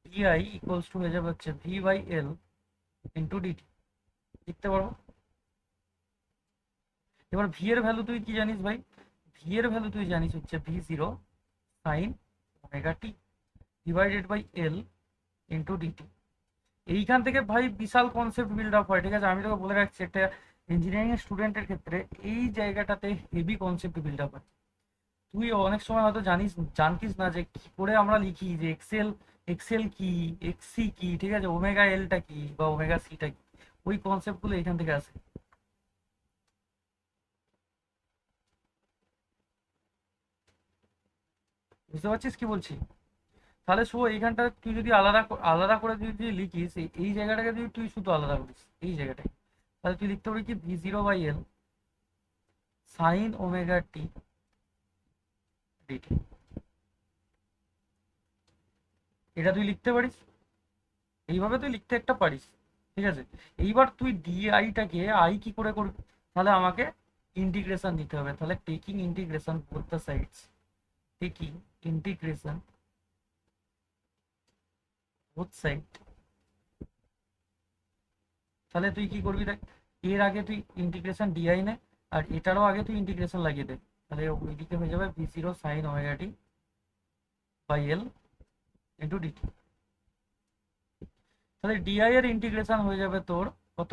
ডিআই ইকুয়ালস টু হয়ে যাবে হচ্ছে V by L into dt, লিখতে পারবো। এবার ভি এর ভ্যালু তুই কি জানিস ভাই? ভি এর ভ্যালু তুই জানিস হচ্ছে V0 sine omega T divided by L into dt. এইখান থেকে ভাই বিশাল কনসেপ্ট বিল্ড আপ হয়, ঠিক আছে? আমি তোকে বলে রাখছি, একটা ইঞ্জিনিয়ারিং এর স্টুডেন্টের ক্ষেত্রে এই জায়গাটাতে হেভি কনসেপ্ট বিল্ড আপ হয়। তুই অনেক সময় হয়তো জানতিস না যে কি করে আমরা লিখি যে এক্সেল, এক্সেল কি, এক্সি কি, ঠিক আছে? ওমেগা এলটা কি বা ওমেগা সিটা কি, ওই কনসেপ্ট গুলো এখান থেকে আসে। বুঝতে পারছিস কি বলছি? তাহলে শুভ এইখানটা তুই যদি আলাদা আলাদা করে যদি লিখিস, এই জায়গাটাকে যদি তুই শুধু আলাদা করিস এই জায়গাটায়, তাহলে তুই লিখতে পারবি কি v0/l সাইন ওমেগা টি ডিটি। এটা তুই লিখতে পারিস, এইভাবে তুই লিখতে একটা পারিস। ঠিক আছে, এইবার তুই ডিআইটাকে আই কি করে করবি? তাহলে আমাকে ইন্টিগ্রেশন দিতে হবে। তাহলে taking integration both the sides, taking integration both side. তাহলে তুই কি করবি দেখ, এর আগে তুই ইন্টিগ্রেশন ডিআই নে, আর এটারও আগে তুই ইন্টিগ্রেশন লাগিয়ে দে। তাহলে ওইদিকে হয়ে যাবে v0 sine omega T by L into dt. তাহলে ডিআই এর ইন্টিগ্রেশন হয়ে যাবে তোর কত?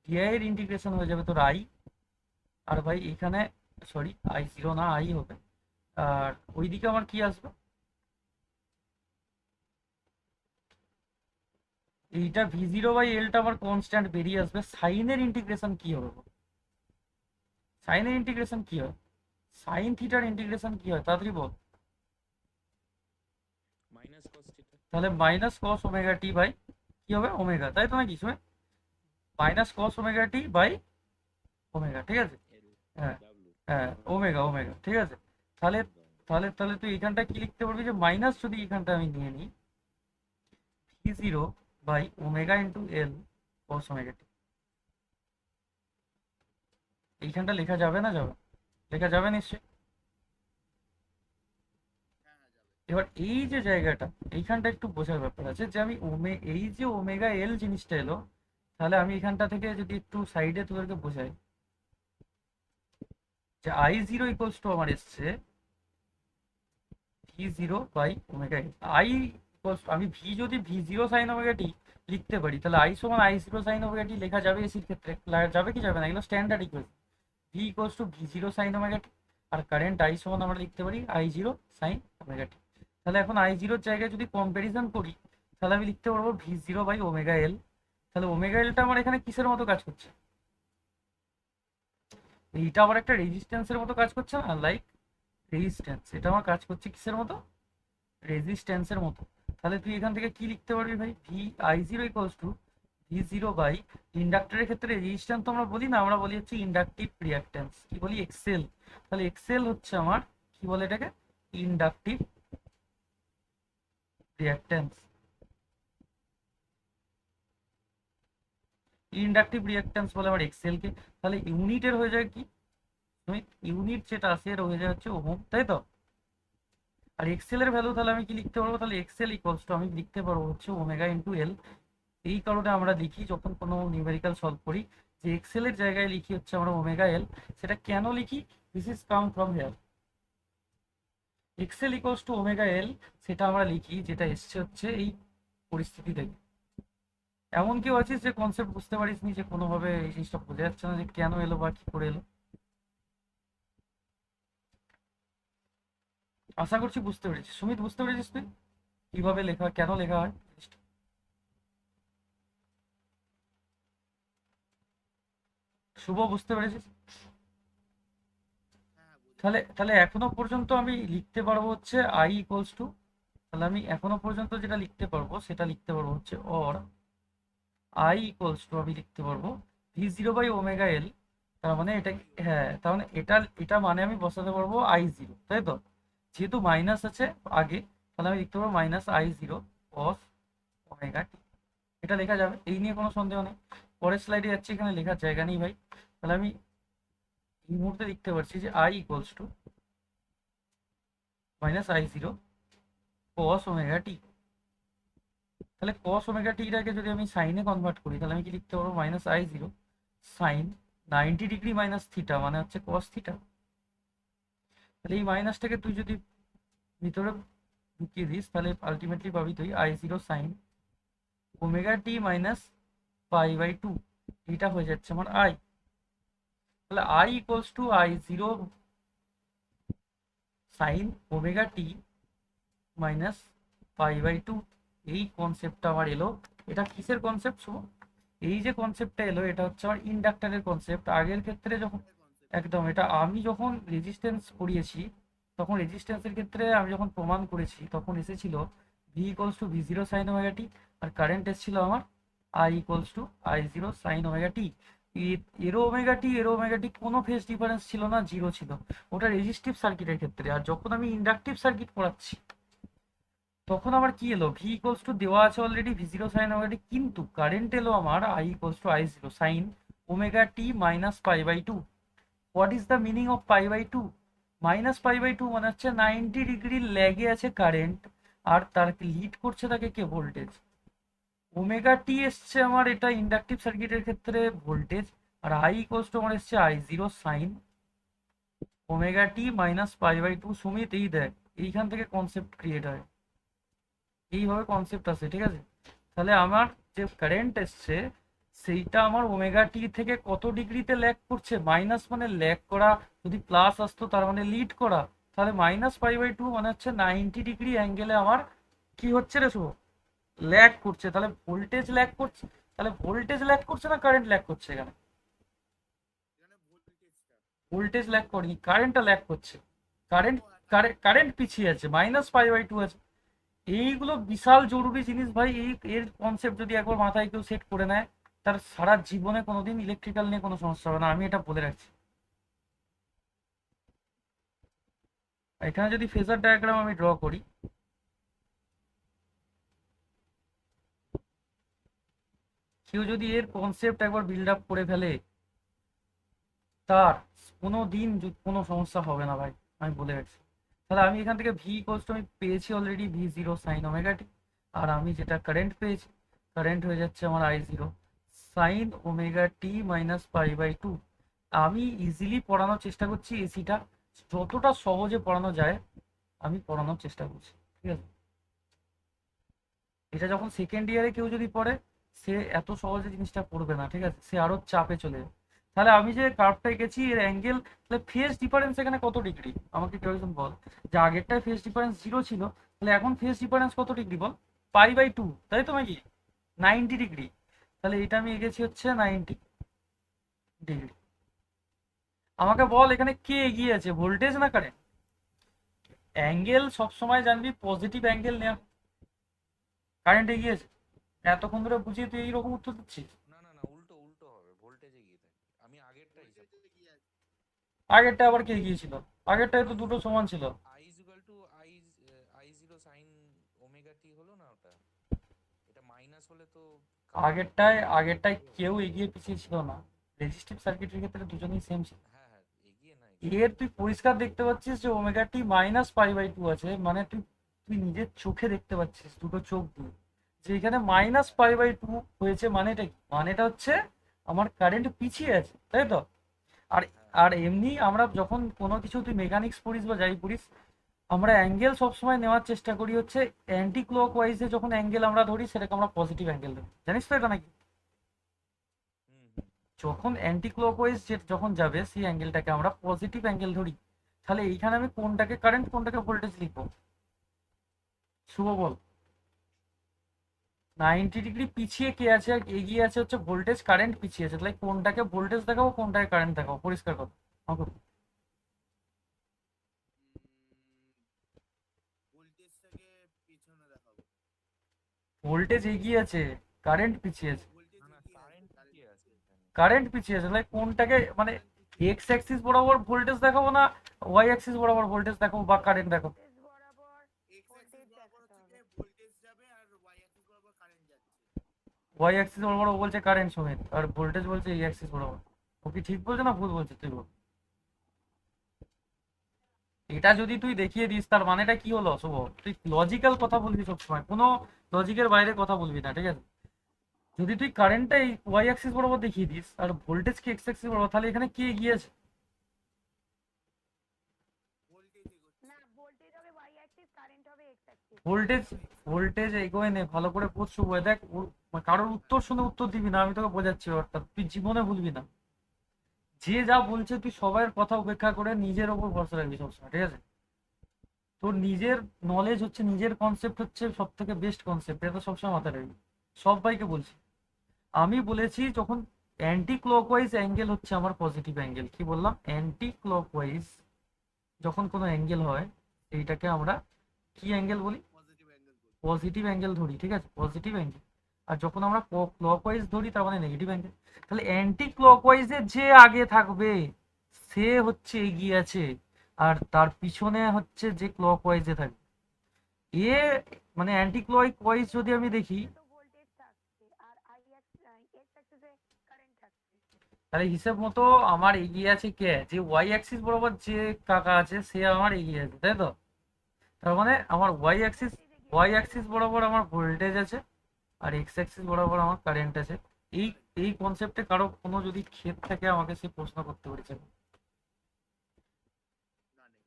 ডিআই এর ইন্টিগ্রেশন হয়ে যাবে তোর আই, আর ভাই এখানে সরি i0 না আই হবে, আর ওইদিকে আমার কি আসবে? এইটা v0/lটা আমার কনস্ট্যান্ট বেরিয়ে আসবে। সাইনের ইন্টিগ্রেশন কি হবে? সাইনের ইন্টিগ্রেশন কি হয়? সাইন থিটার ইন্টিগ্রেশন কি হয় তাড়াতাড়ি বল। Minus cos theta. তাহলে minus cos omega T by কি হবে? ওমেগা, তাই তো নাকি? সময় minus cos omega T by omega, ঠিক আছে? এল হ্যাঁ ডাব্লিউ। হ্যাঁ, ওমেগা ওমেগা, ঠিক আছে। তাহলে তাহলে তাহলে তুই এখানটা কি লিখতে পারবি যে মাইনাস, যদি এখানটা আমি নিয়ে নিই v0/ওমেগা ইন্টু এল কস ওমেগা টি। এইখানটা লেখা যাবে না যাবে? লেখা যাবে নিশ্চয়ই। এবার এই যে জায়গাটা, এইখানটা একটু বোঝার ব্যাপার আছে যে আমি এই যে ওমেগা এল জিনিসটা এলো, তাহলে আমি এখানটা থেকে যদি একটু সাইডে তোদেরকে বোঝাই যে I0 আমার এসছে v0/ওমেগা এল। আমি যদি v0 সাইন ওমেগা টি লিখতে পারি, তাহলে I=I0 সাইন ওমেগা টি লেখা যাবে এসির ক্ষেত্রে? যাবে কি যাবে না? এগুলো standard equation. v=v0 sine omega টি, আর কারেন্ট আমরা লিখতে পারি I0 সাইন ওমেগা টি। তাহলে এখন I0 জায়গায় যদি কম্পারিজন করি, তাহলে আমি লিখতে পারবো v0/ওমেগা এল। তাহলে ওমেগা এলটা আমার এখানে কিসের মতো কাজ করছে? এইটা আবার একটা রেজিস্ট্যান্সের মতো কাজ করছে না? লাইক রেজিস্ট্যান্স, এটা আমার কাজ করছে কিসের মতো? রেজিস্ট্যান্সের মতো। তাহলে তুই এখান থেকে কি লিখতে পারবি ভাই? v0 ইন্ডাক্টরের ক্ষেত্রে রেজিস্ট্যান্স তো আমরা বলি না, আমরা বলি হচ্ছে ইন্ডাকটিভ রিঅ্যাক্ট্যান্স, কি বলি? এক্সেল। তাহলে এক্সেল হচ্ছে আমার কি বলে এটাকে? Inductive reactance. ইন্ডাকটিভ রিঅ্যাক্ট্যান্স বলে আমার এক্সেল কে। তাহলে ইউনিটের হয়ে যায় কি? ইউনিট যেটা আছে এর হয়ে যায় হচ্ছে ওহম, তাই তো? আর এক্সেল এর ভ্যালু তাহলে আমি কি লিখতে পারবো? তাহলে এক্সেল ইকুয়ালস টু আমি লিখতে পারবো হচ্ছে ওমেগা ইন্টু এল। এই কারণে আমরা লিখি যখন কোনো নিউমেরিক্যাল সলভ করি, যে এক্সেল এর জায়গায় লিখি হচ্ছে আমরা ওমেগা এল। সেটা কেন লিখি? This is come from here. XL equals to omega L, সেটা আমরা লিখি যেটা এসছে হচ্ছে এই পরিস্থিতি থেকে। এমন কেউ আছিস যে কনসেপ্ট বুঝতে পারিস নি, যে কোনোভাবে এই জিনিসটা বোঝা যাচ্ছে না যে কেন এলো বা কি করে এলো? আশা করছি বুঝতে পেরেছিস। সুমিত, বুঝতে পেরেছিস তুই কিভাবে লেখা হয়, কেন লেখা হয় জিনিসটা? শুভ, বুঝতে পেরেছিস? তাহলে তাহলে এখনো পর্যন্ত আমি লিখতে পারবো হচ্ছে আই ইকুয়ালস টু, তাহলে আমি এখনো পর্যন্ত যেটা লিখতে পারবো সেটা লিখতে পারবো হচ্ছে অর আই ইকুয়ালস টু আমি লিখতে পারবো v0/ওমেগা এল। তার মানে এটা, হ্যাঁ, তার মানে এটা এটা মানে আমি বসাতে পারবো I0, তাই তো? যেহেতু মাইনাস আছে আগে, তাহলে আমি লিখতে পারবো -I0 cos ওমেগা টি। এটা লেখা যাবে, এই নিয়ে কোনো সন্দেহ নেই। পরের স্লাইডে যাচ্ছি, এখানে লেখার জায়গা নেই ভাই। তাহলে আমি এই মুহূর্তে লিখতে পারছি যে I equals to -I0 cos omega টি। তাহলে cos ওমেগা টিটাকে যদি আমি সাইনে কনভার্ট করি, তাহলে আমি কি লিখতে পারবো? -I0 sign 90 degree minus theta, মানে হচ্ছে cos থিটা। তাহলে এই মাইনাসটাকে তুই যদি ভিতরে ঢুকিয়ে দিস, তাহলে আলটিমেটলি পাবি তুই I0 সাইন ওমেগা টি মাইনাস π/2। এটা হয়ে যাচ্ছে আমার আই। তাহলে I equals to I0 sine omega T minus π/2। এই কনসেপ্টটা আমার এলো। এটা কিসের কনসেপ্ট শুভ? এই যে কনসেপ্টটা এলো, এটা হচ্ছে আমার ইন্ডাক্টরের কনসেপ্ট। আগের ক্ষেত্রে যখন, একদম, এটা আমি যখন রেজিস্ট্যান্স পড়িয়েছি তখন রেজিস্ট্যান্সের ক্ষেত্রে আমি যখন প্রমাণ করেছি তখন এসেছিল V equals to V zero sine omega টি, আর কারেন্ট এসেছিল আমার I equals to I zero sine omega T. এরো ওমেগা টি কোনো ফেজ ডিফারেন্স ছিল না, জিরো ছিল। ওটা রেজিস্টিভ সার্কিটের ক্ষেত্রে। আর যখন আমি ইন্ডাকটিভ সার্কিট পড়াচ্ছি তখন আমার কি এলো, ভি ইকুয়ালস টু দেওয়া আছে already V zero sine omega T, কিন্তু কারেন্ট এলো আমার I equals to I zero sine omega T minus pi by two. What is the meaning of pi by two? Minus pi by two মানে হচ্ছে 90 degree ল্যাগে আছে current, আর তার lead করছে তাকে কে, ভোল্টেজ। ওমেগা টি এসছে আমার এটা ইন্ডাকটিভ সার্কিটের ক্ষেত্রে ভোল্টেজ, আর আই ইকুয়ালস টু আমার এসছে I zero sine omega T minus pi by two. Sumit এই দেখ, এইখান থেকে কনসেপ্ট ক্রিয়েট হয়, এইভাবে কনসেপ্ট আছে, ঠিক আছে? তাহলে আমার যে কারেন্ট এসছে সেইটা আমার ওমেগা টি থেকে কত ডিগ্রিতে ল্যাগ করছে, মাইনাস মানে ল্যাগ করা, যদি প্লাস আসতো তার মানে লিড করা। তাহলে মাইনাস পাই বাই টু মানে হচ্ছে 90 ডিগ্রি অ্যাঙ্গেলে আমার কি হচ্ছে রে শুভ, ল্যাগ করছে। তাহলে ভোল্টেজ ল্যাগ করছে, তাহলে ভোল্টেজ ল্যাগ করছে না কারেন্ট ল্যাগ করছে? এখানে ভোল্টেজ ল্যাগ করেনি, কারেন্টটা ল্যাগ করছে। কারেন্ট কারেন্ট পিছিয়ে আছে, মাইনাস পাই বাই টু আছে। এইগুলো বিশাল জরুরি জিনিস ভাই। এর কনসেপ্ট যদি একবার মাথায় কেউ সেট করে নেয়, তার সারা জীবনে কোনোদিন ইলেকট্রিক্যাল নিয়ে কোনো সমস্যা হবে না, আমি এটা বলে রাখছি। এখানে যদি ফেজার ডায়াগ্রাম আমি ড্র করি, কেউ যদি এর কনসেপ্ট একবার বিল্ড আপ করে ফেলে, তার কোনো দিন কোনো সমস্যা হবে না ভাই, আমি বলে রাখছি। তাহলে আমি এখান থেকে ভি ইকুয়ালস টু আমি পেয়েছি already V zero sine omega টি, আর আমি যেটা কারেন্ট পেয়েছি, কারেন্ট হয়ে যাচ্ছে আমার I zero sine omega T minus pi by two. আমি ইজিলি পড়ানোর চেষ্টা করছি, এসিটা যতটা সহজে পড়ানো যায় আমি পড়ানোর চেষ্টা করছি, ঠিক আছে? এটা যখন সেকেন্ড ইয়ারে কেউ যদি পড়ে, সে এত সহজে জিনিসটা পড়বে না, ঠিক আছে? সে আরো চাপে চলে যাবে। তাহলে আমি যে কার্ভটা এঁকেছি এর অ্যাঙ্গেল, তাহলে ফেজ ডিফারেন্স এখানে কত ডিগ্রি আমাকে কেউ একজন বল। যে আগেরটায় ফেজ ডিফারেন্স জিরো ছিল, তাহলে এখন ফেজ ডিফারেন্স কত ডিগ্রি বল? পাই বাই টু, তাই তো নাকি? 90 ডিগ্রি। তাহলে এটা আমি এঁকেছি হচ্ছে 90 ডিগ্রি। আমাকে বল এখানে কে এগিয়ে আছে, ভোল্টেজ না কারেন্ট? অ্যাঙ্গেল সবসময় জানবি পজিটিভ অ্যাঙ্গেল নেওয়া, কারেন্ট এগিয়ে আছে। এতক্ষণ ধরে বুঝিয়ে তুই এইরকম উত্তর দিচ্ছিস। না না না, উল্টো উল্টো হবে, ভোল্টেজ এগিয়ে থাকে। আমি আগেরটা হিসাব করছি। আগেরটা আবার কে গিয়েছিল? আগেরটায় তো দুটো সমান ছিল। I is equal to I zero sine omega T হলো না ওটা? এটা মাইনাস হলে তো আগেরটায় কেউ এগিয়ে পিছিয়ে ছিল না, রেজিস্টিভ সার্কিটের ক্ষেত্রে দুজনেই সেম ছিল। হ্যাঁ হ্যাঁ, এগিয়ে না এগিয়ে। এর তুই পরিষ্কার দেখতে পাচ্ছিস যে omega T minus pi by two আছে, মানে তুই তুই নিজের চোখে দেখতে পাচ্ছিস দুটো চোখ দিয়ে যে এখানে মাইনাস পাই বাই টু হয়েছে। মানেটা কি? মানেটা হচ্ছে আমার কারেন্ট পিছিয়ে আছে, তাই তো? আর হ্যাঁ আর এমনি আমরা যখন কোনো কিছু তুই মেকানিক্স পড়িস বা যাই পড়িস, আমরা অ্যাঙ্গেল সবসময় নেওয়ার চেষ্টা করি হচ্ছে অ্যান্টি ক্লক ওয়াইজে। যখন অ্যাঙ্গেল আমরা ধরি সেটাকে আমরা পজিটিভ অ্যাঙ্গেল ধরি, জানিস তো এটা নাকি? হুম হুম। যখন অ্যান্টি ক্লক ওয়াইজ যখন যাবে সেই অ্যাঙ্গেলটাকে আমরা পজিটিভ অ্যাঙ্গেল ধরি। তাহলে এইখানে আমি কোনটাকে কারেন্ট কোনটাকে ভোল্টেজ লিখবো, শুভ বল? 90 ডিগ্রি পিছিয়ে কে আছে আর এগিয়ে আছে হচ্ছে ভোল্টেজ, কারেন্ট পিছিয়ে আছে। তাহলে কোনটাকে ভোল্টেজ দেখাবো কোনটাকে কারেন্ট দেখাবো, পরিষ্কার কথা আমাকে বল। ভোল্টেজ এগিয়ে আছে, কারেন্ট পিছিয়ে আছে। না না, কারেন্ট কি আছে এখানে? কারেন্ট পিছিয়ে আছে, তাহলে কোনটাকে মানে এক্স অ্যাক্সিস বরাবর ভোল্টেজ দেখাবো না ওয়াই অ্যাক্সিস বরাবর ভোল্টেজ দেখাবো বা কারেন্ট দেখাবো? ওয়াই অ্যাক্সিস বরাবর ও বলছে কারেন্ট সমেত, আর ভোল্টেজ বলছে এই অ্যাক্সিস বরাবর। ও কি ঠিক বলছে না ভুল বলছে তুই বল? এটা যদি তুই দেখিয়ে দিস তার মানেটা কি হলো শুভ? তুই লজিক্যাল কথা বলবি সবসময়, কোনো লজিকের বাইরে কথা বলবি না, ঠিক আছে? যদি তুই কারেন্টটা এই ওয়াই অ্যাক্সিস বরাবর দেখিয়ে দিস আর ভোল্টেজ কি এক্স অ্যাক্সিস বরাবর, তাহলে এখানে কে এগিয়ে আছে? ভোল্টেজ ভোল্টেজ এগোয় নে, ভালো করে পড় শুভ। দেখ কারোর উত্তর শুনে উত্তর দিবি না, আমি তোকে বোঝাচ্ছি অর্থাৎ তুই জীবনে ভুলবি না। যে যা বলছে তুই সবার কথা উপেক্ষা করে নিজের ওপর ভরসা রাখবি সবসময়, ঠিক আছে? তোর নিজের নলেজ হচ্ছে, নিজের কনসেপ্ট হচ্ছে সব থেকে বেস্ট কনসেপ্ট, এটা সবসময় মাথায় রাখবি। সবাইকে বলছি, আমি বলেছি যখন অ্যান্টি ক্লকওয়াইজ অ্যাঙ্গেল হচ্ছে আমার পজিটিভ অ্যাঙ্গেল। কি বললাম? অ্যান্টি ক্লকওয়াইজ যখন কোনো অ্যাঙ্গেল হয় এইটাকে আমরা কি অ্যাঙ্গেল বলি? পজিটিভ অ্যাঙ্গেল বলি। পজিটিভ অ্যাঙ্গেল ধরি, ঠিক আছে, পজিটিভ অ্যাঙ্গেল। আর যখন আমরা ক্লকওয়াইজ ধরি তার মানে নেগেটিভ অ্যাঙ্গেল। তাহলে অ্যান্টি ক্লকওয়াইজের যে আগে থাকবে সে হচ্ছে এগিয়ে আছে, আর তার পিছনে হচ্ছে যে ক্লকওয়াইজে থাকবে এ, মানে অ্যান্টি ক্লকওয়াইজ যদি আমি দেখি তো ভোল্টেজ থাকছে আর এক্স অ্যাক্সিসে কারেন্ট থাকছে। তাহলে হিসেব মতো আমার এগিয়ে আছে কে? যে ওয়াই অ্যাক্সিস বরাবর যে কাকা আছে সে আমার এগিয়ে আছে, তাই তো? তার মানে আমার ওয়াই অ্যাক্সিস বরাবর আমার ভোল্টেজ আছে, আর এক্স অ্যাক্সিস বরাবর আমার কারেন্ট আছে। এই এই কনসেপ্টে কারো কোনো যদি ক্ষেত থাকে আমাকে সে প্রশ্ন করতে পেরেছে। না নেই।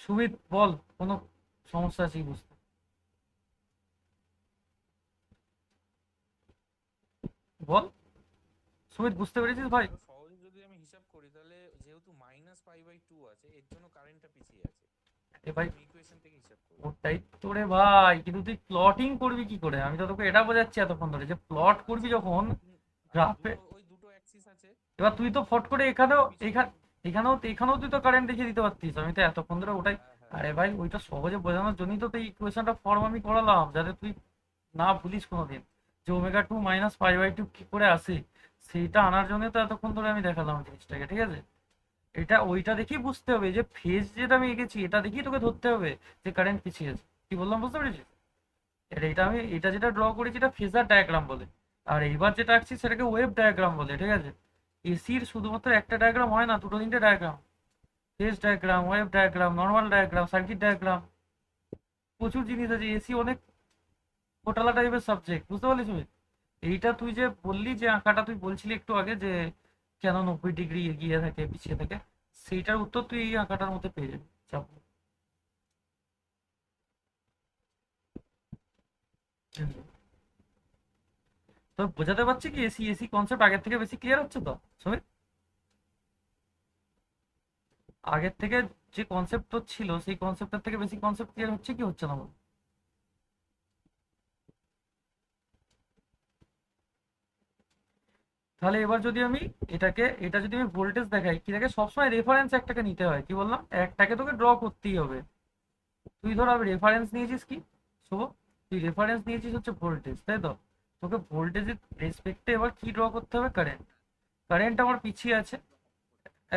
সুমিত বল, কোনো সমস্যা আছে কি বুঝতে? বল সুমিত, বুঝতে পেরেছিস ভাই? আরো সহজে যদি আমি হিসাব করি তাহলে যেহেতু -π/2 আছে এর জন্য কারেন্টটা পিছিয়ে আছে। এ ভাই আমি ইকুয়েশন থেকে হিসাব করি। ওটাই তো রে ভাই, কিন্তু তুই প্লটিং করবি কি করে? আমি তো তোকে এটা বোঝাচ্ছি এতক্ষণ ধরে যে প্লট করবি যখন গ্রাফে। ওই দুটো অ্যাক্সিস আছে। এবার তুই তো ফট করে এখানেও পিছনে এখানেও তুই তো কারেন্ট দেখিয়ে দিতে পারতিস, আমি তো এতক্ষণ ধরে ওটাই। হ্যাঁ হ্যাঁ আরে ভাই ওইটা সহজে বোঝানোর জন্যই তো এই ইকুয়েশনটা ফর্ম আমি করালাম, যাতে তুই না ভুলিস কোনোদিন যে ওমেগা 2 - π/2 কি করে আসে। সেইটা আনার জন্য তো এতক্ষণ ধরে আমি দেখালাম জিনিসটাকে, ঠিক আছে? এটা ওইটা দেখেই বুঝতে হবে যে ফেজ যেটা আমি এঁকেছি এটা দেখেই তোকে ধরতে হবে যে কারেন্ট পিছিয়ে আছে। কি বললাম বুঝতে পেরেছিস? এটা যেটা ড্র করেছি এটা ফেজার ডায়াগ্রাম বলে, আর এইবার যেটা আঁকছি সেটাকে ওয়েভ ডায়াগ্রাম বলে, ঠিক আছে? এসির শুধুমাত্র একটা ডায়াগ্রাম হয় না, দুটো তিনটে diagram. Phase diagram, wave diagram, normal diagram, circuit diagram, প্রচুর জিনিস আছে। এসি অনেক ঘোটালা টাইপের সাবজেক্ট, বুঝতে পারলি তুমি? এইটা তুই যে বললি যে আঁকাটা তুই বলছিলি একটু আগে যে কেন 90 ডিগ্রি এগিয়ে থাকে পিছিয়ে থাকে, সেইটার উত্তর তুই এই আঁকাটার মধ্যে পেয়ে যাবি, চাপ নেই। তো বোঝাতে পারছি কি এসি এসি কনসেপ্ট আগের থেকে বেশি ক্লিয়ার হচ্ছে তো সুমিত? আগের থেকে যে কনসেপ্ট ছিল সেই কনসেপ্টের থেকে বেশি কনসেপ্ট ক্লিয়ার হচ্ছে কি হচ্ছে না বল? তাহলে এবার যদি আমি এটা যদি আমি ভোল্টেজ দেখাই, কি দেখে সবসময় রেফারেন্স একটাকে নিতে হয়, কি বললাম, একটাকে তোকে ড্র করতেই হবে। তুই ধর আমি রেফারেন্স নিয়েছিস কি শুভ? তুই রেফারেন্স নিয়েছিস হচ্ছে ভোল্টেজ, তাই তো? তোকে ভোল্টেজের রেসপেক্টে এবার কি ড্র করতে হবে? কারেন্ট। কারেন্ট আমার পিছিয়ে আছে,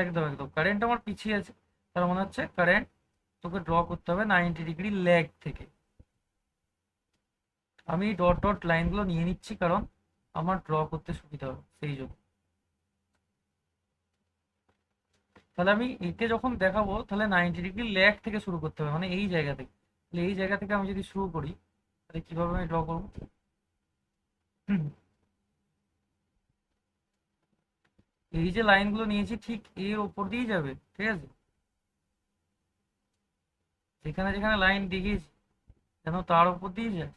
একদম একদম কারেন্ট আমার পিছিয়ে আছে। তার মনে হচ্ছে কারেন্ট তোকে ড্র করতে হবে 90 ডিগ্রি ল্যাগ থেকে। আমি ডট ডট লাইনগুলো নিয়ে নিচ্ছি কারণ আমার ড্র করতে সুবিধা হবে সেই জন্য। তাহলে আমি একে যখন দেখাবো তাহলে 90 ডিগ্রি ল্যাগ থেকে শুরু করতে হবে, মানে এই জায়গা থেকে। তাহলে এই জায়গা থেকে আমি যদি শুরু করি তাহলে কিভাবে আমি ড্র করবো? এই যে লাইনগুলো নিয়েছি ঠিক এর ওপর দিয়েই যাবে, ঠিক আছে? যেখানে যেখানে লাইন দেখিয়েছি যেন তার উপর দিয়ে যায়।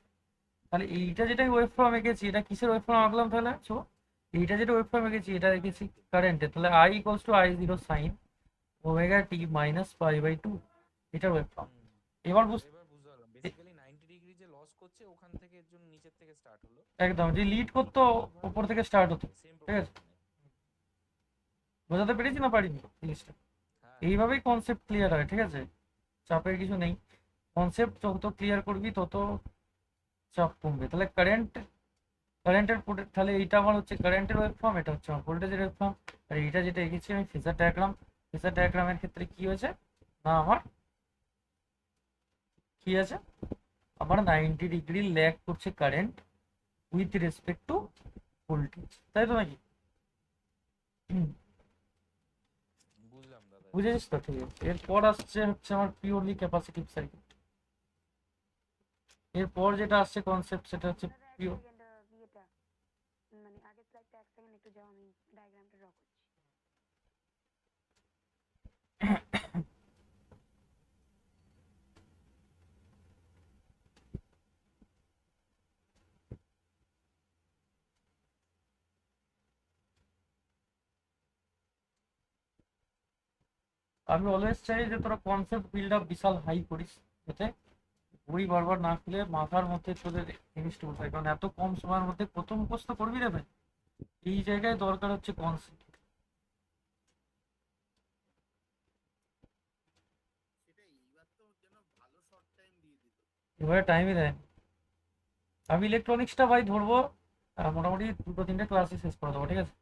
তাহলে এইটা যেটা আমি ওয়েভ ফর্ম এঁকেছি এটা কিসের ওয়েভ ফর্ম আঁকলাম তাহলে? সো এইটা যেটা ওয়েভ ফর্ম এঁকেছি এটা রেখেছি কারেন্টের, তাহলে I = I0 sin ωt - π/2 এটার ওয়েভ ফর্ম। হুম। এবার এবার বুঝতে পারলাম বেসিক্যালি 90 ডিগ্রি যে লস করছে ওখান থেকে এর জন্য নিচের থেকে স্টার্ট হলো। একদম যে লিড করতো অনুরূপভাবে ওপর থেকে স্টার্ট হতো, সেম ঠিক আছে? প্রপোর্শনে। বোঝাতে পেরেছি না পারিনি জিনিসটা? হ্যাঁ এইভাবেই কনসেপ্ট ক্লিয়ার হয়, ঠিক আছে? চাপের কিছু নেই, কনসেপ্ট যত ক্লিয়ার করবি তত চাপ কমবে। তাহলে তাহলে এইটা আমার হচ্ছে কারেন্টের ওয়েভ ফর্ম, এটা হচ্ছে আমার ভোল্টেজের ওয়েভ ফর্ম। আর এইটা যেটা এঁকেছি আমি ফেজার ডায়াগ্রামের ক্ষেত্রে কি হয়েছে না আমার কি আছে, আমার 90 ডিগ্রি ল্যাগ করছে current with respect two voltage, তাই তো নাকি? বুঝলাম দাদা। বুঝেছিস তো? ঠিক আছে, এরপর আসছে হচ্ছে আমার পিওরলি ক্যাপাসিটিভ সার্কিট। এরপর যেটা আসছে কনসেপ্ট সেটা হচ্ছে দাদা এক পিওর। সেকেন্ড ইয়েটা মানে আগের স্লাইডটা এক সেকেন্ড একটু যাও, আমি ডায়াগ্রামটা ড্র করছি। আমি অলওয়েজ চাই যে তোরা কনসেপ্ট বিল্ড আপ বিশাল হাই করিস, যাতে বই বারবার না খুলে মাথার মধ্যে তোদের জিনিসটা উঠায়, কারণ এত কম সময়ের মধ্যে কত মুখস্থ করবি রে ভাই? এই জায়গায় দরকার হচ্ছে কনসেপ্ট। সেটাই এবারে টাইমই দেয় না। আমি ইলেকট্রনিক্সটা ভাই ধরবো, মোটামুটি 2-3টে ক্লাসই শেষ করে দেবো, ঠিক আছে?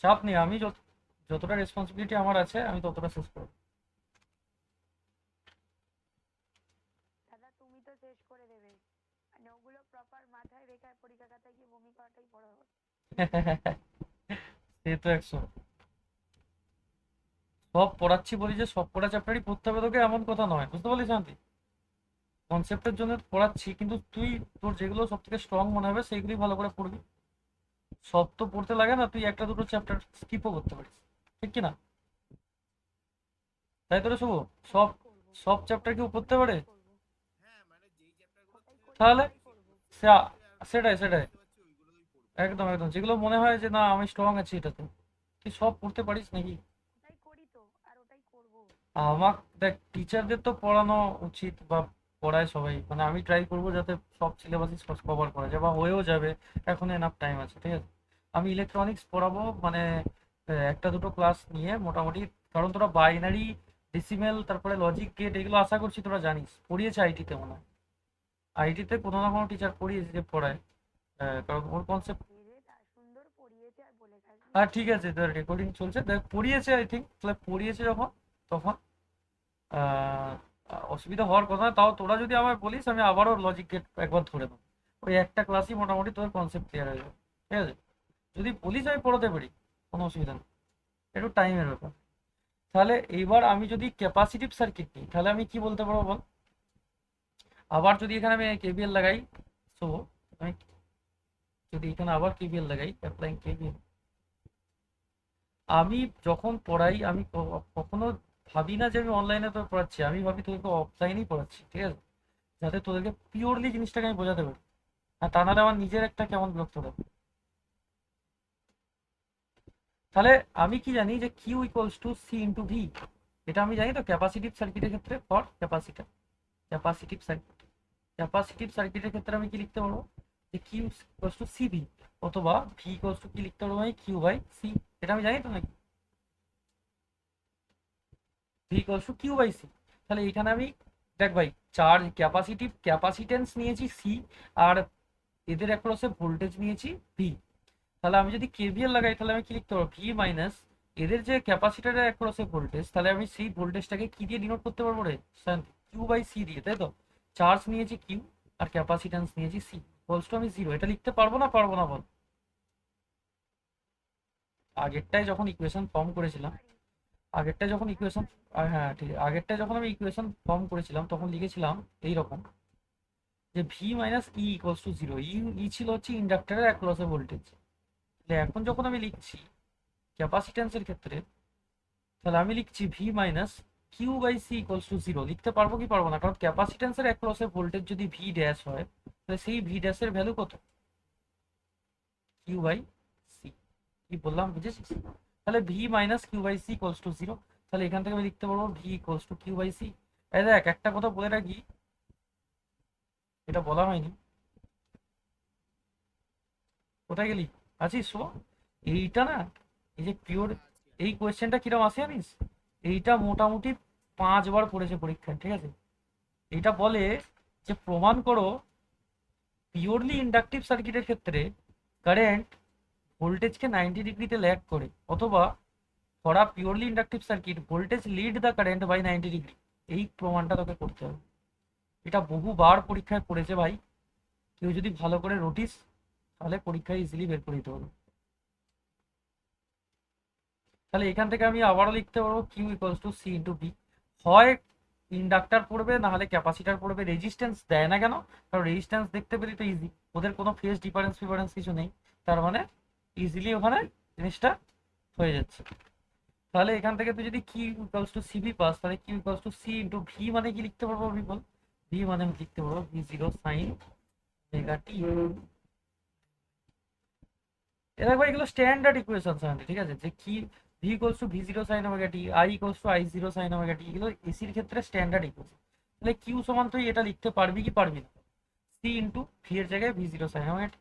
চাপ নেই, আমি যতটা রেসপন্সিবিলিটি আমার আছে আমি ততটা শেষ করবো। দাদা তুমি তো শেষ করে দেবে, মানে ওগুলো প্রপার মাথায় রেখে আর পরীক্ষা খাতায় গিয়ে বমি করাটাই বড় হবে। সে তো 100। সব পড়াচ্ছি বলি যে সব পড়া চ্যাপ্টারই পড়তে হবে তোকে, এমন কথা নয়, বুঝতে পারলি শান্তি? কনসেপ্টের জন্য পড়াচ্ছি, কিন্তু তুই তোর যেগুলো সব থেকে স্ট্রং মনে হবে সেইগুলি ভালো করে পড়বি। সব তো পড়তে লাগে না, তুই একটা দুটো চ্যাপ্টার স্কিপও করতে পারিস, ঠিক কি না? তাই তো রে শুভ? সব ওটাই করবো, সব চ্যাপ্টার কেউ পড়তে পারে? ওটাই করবো, ওটাই করি, তাহলে ওটাই করবো। সেটাই সেটাই, একদম একদম, যেগুলো মনে হয় যে না আমি স্ট্রং আছি এটাতে, তুই সব পড়তে পারিস নাকি? ওটাই করি তো, আর ওটাই করবো। আমার দেখ, টিচারদের তো পড়ানো উচিত বা পড়ায় সবাই, মানে আমি ট্রাই করবো যাতে সব সিলেবাসই কভার করা যায় বা হয়েও যাবে, এখন এনাফ টাইম আছে, ঠিক আছে? আমি ইলেকট্রনিক্স পড়াবো, মানে একটা দুটো ক্লাস নিয়ে মোটামুটি, কারণ তোরা বাইনারি, ডেসিমেল, তারপরে লজিক গেট, এগুলো আশা করছি তোরা জানিস, পড়িয়েছে আইটিতে মনে হয়। আইটিতে কোনো না কোনো টিচার পড়িয়েছে যে পড়ায়, কারণ ওর কনসেপ্ট। এরে তার সুন্দর পড়িয়েছে আর বলে খাসনি। আর ঠিক আছে, তোর রেকর্ডিং চলছে, দেখ পড়িয়েছে আই থিঙ্ক, তাহলে পড়িয়েছে যখন, তখন আহ, অসুবিধা হওয়ার কথা না। তাও তোরা যদি আমায় বলিস আমি আবারও লজিক গেট একবার ধরে দেবো, ওই একটা ক্লাসই মোটামুটি তোর কনসেপ্ট ক্লিয়ার হয়ে যাবে, ঠিক আছে? যদি বলিস আমি পড়াতে পারি, কোনো অসুবিধা নেই, একটু টাইমের ব্যাপার। তাহলে এইবার আমি যদি ক্যাপাসিটিভ সার্কিট নিই, তাহলে আমি কি বলতে পারবো বল? আবার যদি এখানে আমি কেবিএল লাগাই, সো আমি যদি এখানে আবার কেবিএল লাগাই, অ্যাপ্লাইং কেবিএল, আমি যখন পড়াই আমি কখনো ভাবি না যে আমি অনলাইনে তো পড়াচ্ছি, আমি ভাবি তোদেরকে অফলাইনেই পড়াচ্ছি, ঠিক আছে? যাতে তোদেরকে পিওরলি জিনিসটাকে আমি বোঝাতে পারি, আর তা নাহলে আমার নিজের একটা কেমন বিরক্ত লাগে। তাহলে আমি কি জানি যে Q equals to C into V, এটা আমি জানি তো ক্যাপাসিটিভ সার্কিটের ক্ষেত্রে, for capacitor, capacitive circuit, capacitive সার্কিটের ক্ষেত্রে আমি কি লিখতে পারবো, যে কিউ ইকুয়ালস টু সিবি, অথবা ভি ইকুয়ালস টু কি লিখতে পারবো আমি, কিউ বাই সি, এটা আমি জানি তো নাকি? V equals to Q by C. তাহলে এখানে আমি, দেখ ভাই, চার্জ ক্যাপাসিটিভ ক্যাপাসিটেন্স নিয়েছি সি, আর এদের অ্যাক্রসে ভোল্টেজ নিয়েছি ভি। তাহলে আমি যদি কেভিএল লাগাই তাহলে আমি কি লিখতে পারবো, ভি মাইনাস এদের যে ক্যাপাসিটারের অ্যাক্রসে ভোল্টেজ, তাহলে আমি সেই ভোল্টেজটাকে কি দিয়ে ডিনোট করতে পারবো রে শান্তি? কিউ বাই সি দিয়ে, তাই তো? চার্জ নিয়েছি কিউ আর ক্যাপাসিটেন্স নিয়েছি সি, ইকুয়ালস টু আমি জিরো, এটা লিখতে পারবো না পারবো না বল? আগেরটায় যখন ইকুয়েশন ফর্ম করেছিলাম, পারি, আগেরটা যখন হ্যাঁ ইকুয়েশন, পারি। হ্যাঁ ঠিক আছে, আগেরটা যখন আমি ইকুয়েশন ফর্ম করেছিলাম তখন লিখেছিলাম এইরকম, যে V minus E equals to zero, E ছিল হচ্ছে ইন্ডাক্টরের অ্যাক্রসে ভোল্টেজ। তাহলে এখন যখন আমি লিখছি ক্যাপাসিট্যান্সের ক্ষেত্রে, তাহলে আমি লিখছি V minus Q by C equals to zero, লিখতে পারবো কি পারবো না? কারণ ক্যাপাসিট্যান্সের অ্যাক্রসে ভোল্টেজ যদি ভি ড্যাশ হয়, তাহলে সেই ভি ড্যাশের ভ্যালু কত? Q by C. কি বললাম বুঝেছিস? তাহলে V minus Q by C equals to zero, তাহলে এখান থেকে আমি লিখতে পারবো V equals to Q by C. এই দেখ, একটা কথা বলে রাখি, এটা বলা হয়নি, কোথায় গেলি? আছিস শো? এইটা না, এই যে পিওর, এই কোয়েশ্চেনটা কিরম আসে জানিস? এইটা মোটামুটি 5বার পড়েছে পরীক্ষায়, ঠিক আছে? এইটা বলে যে প্রমাণ করো পিওরলি ইন্ডাকটিভ সার্কিটের ক্ষেত্রে কারেন্ট ভোল্টেজকে 90 ডিগ্রিতে ল্যাগ করে, অথবা for a purely inductive circuit voltage lead the current by 90 degree. এই প্রমাণটা তোকে করতে হবে। এটা বহুবার পরীক্ষায় পড়েছে ভাই, কেউ যদি ভালো করে নোটিস তাহলে পরীক্ষায় ইজিলি বের করে দিতে পারবে। তাহলে এখান থেকে আমি আবারও লিখতে পারবো Q equals to C into V. হয় ইন্ডাক্টর পড়বে, না হলে ক্যাপাসিটার পড়বে। রেজিস্ট্যান্স দেয় না কেন? কারণ রেজিস্ট্যান্স দেখতে পেলে তো ইজি, ওদের কোনো ফেজ ডিফারেন্স ফিফারেন্স কিছু নেই, তার মানে ইজিলি ওখানে জিনিসটা হয়ে যাচ্ছে। তাহলে এখান থেকে তুই যদি Q equals to C V pass, তাহলে Q equals to C into V মানে কি লিখতে পারবো আমি বল? ভি মানে আমি লিখতে পারবো V zero sine omega T. এরা ভাই এগুলো স্ট্যান্ডার্ড ইকুয়েশন, ঠিক আছে? যে কি V equals to V zero sine omega T, I equals to I zero sine omega T, এগুলো এসির ক্ষেত্রে স্ট্যান্ডার্ড ইকুয়েশন। তাহলে কিউ সমান তুই এটা লিখতে পারবি কি পারবি না? সি ইন্টু ভি এর জায়গায় ভি জিরো সাইন ওমেগা টি।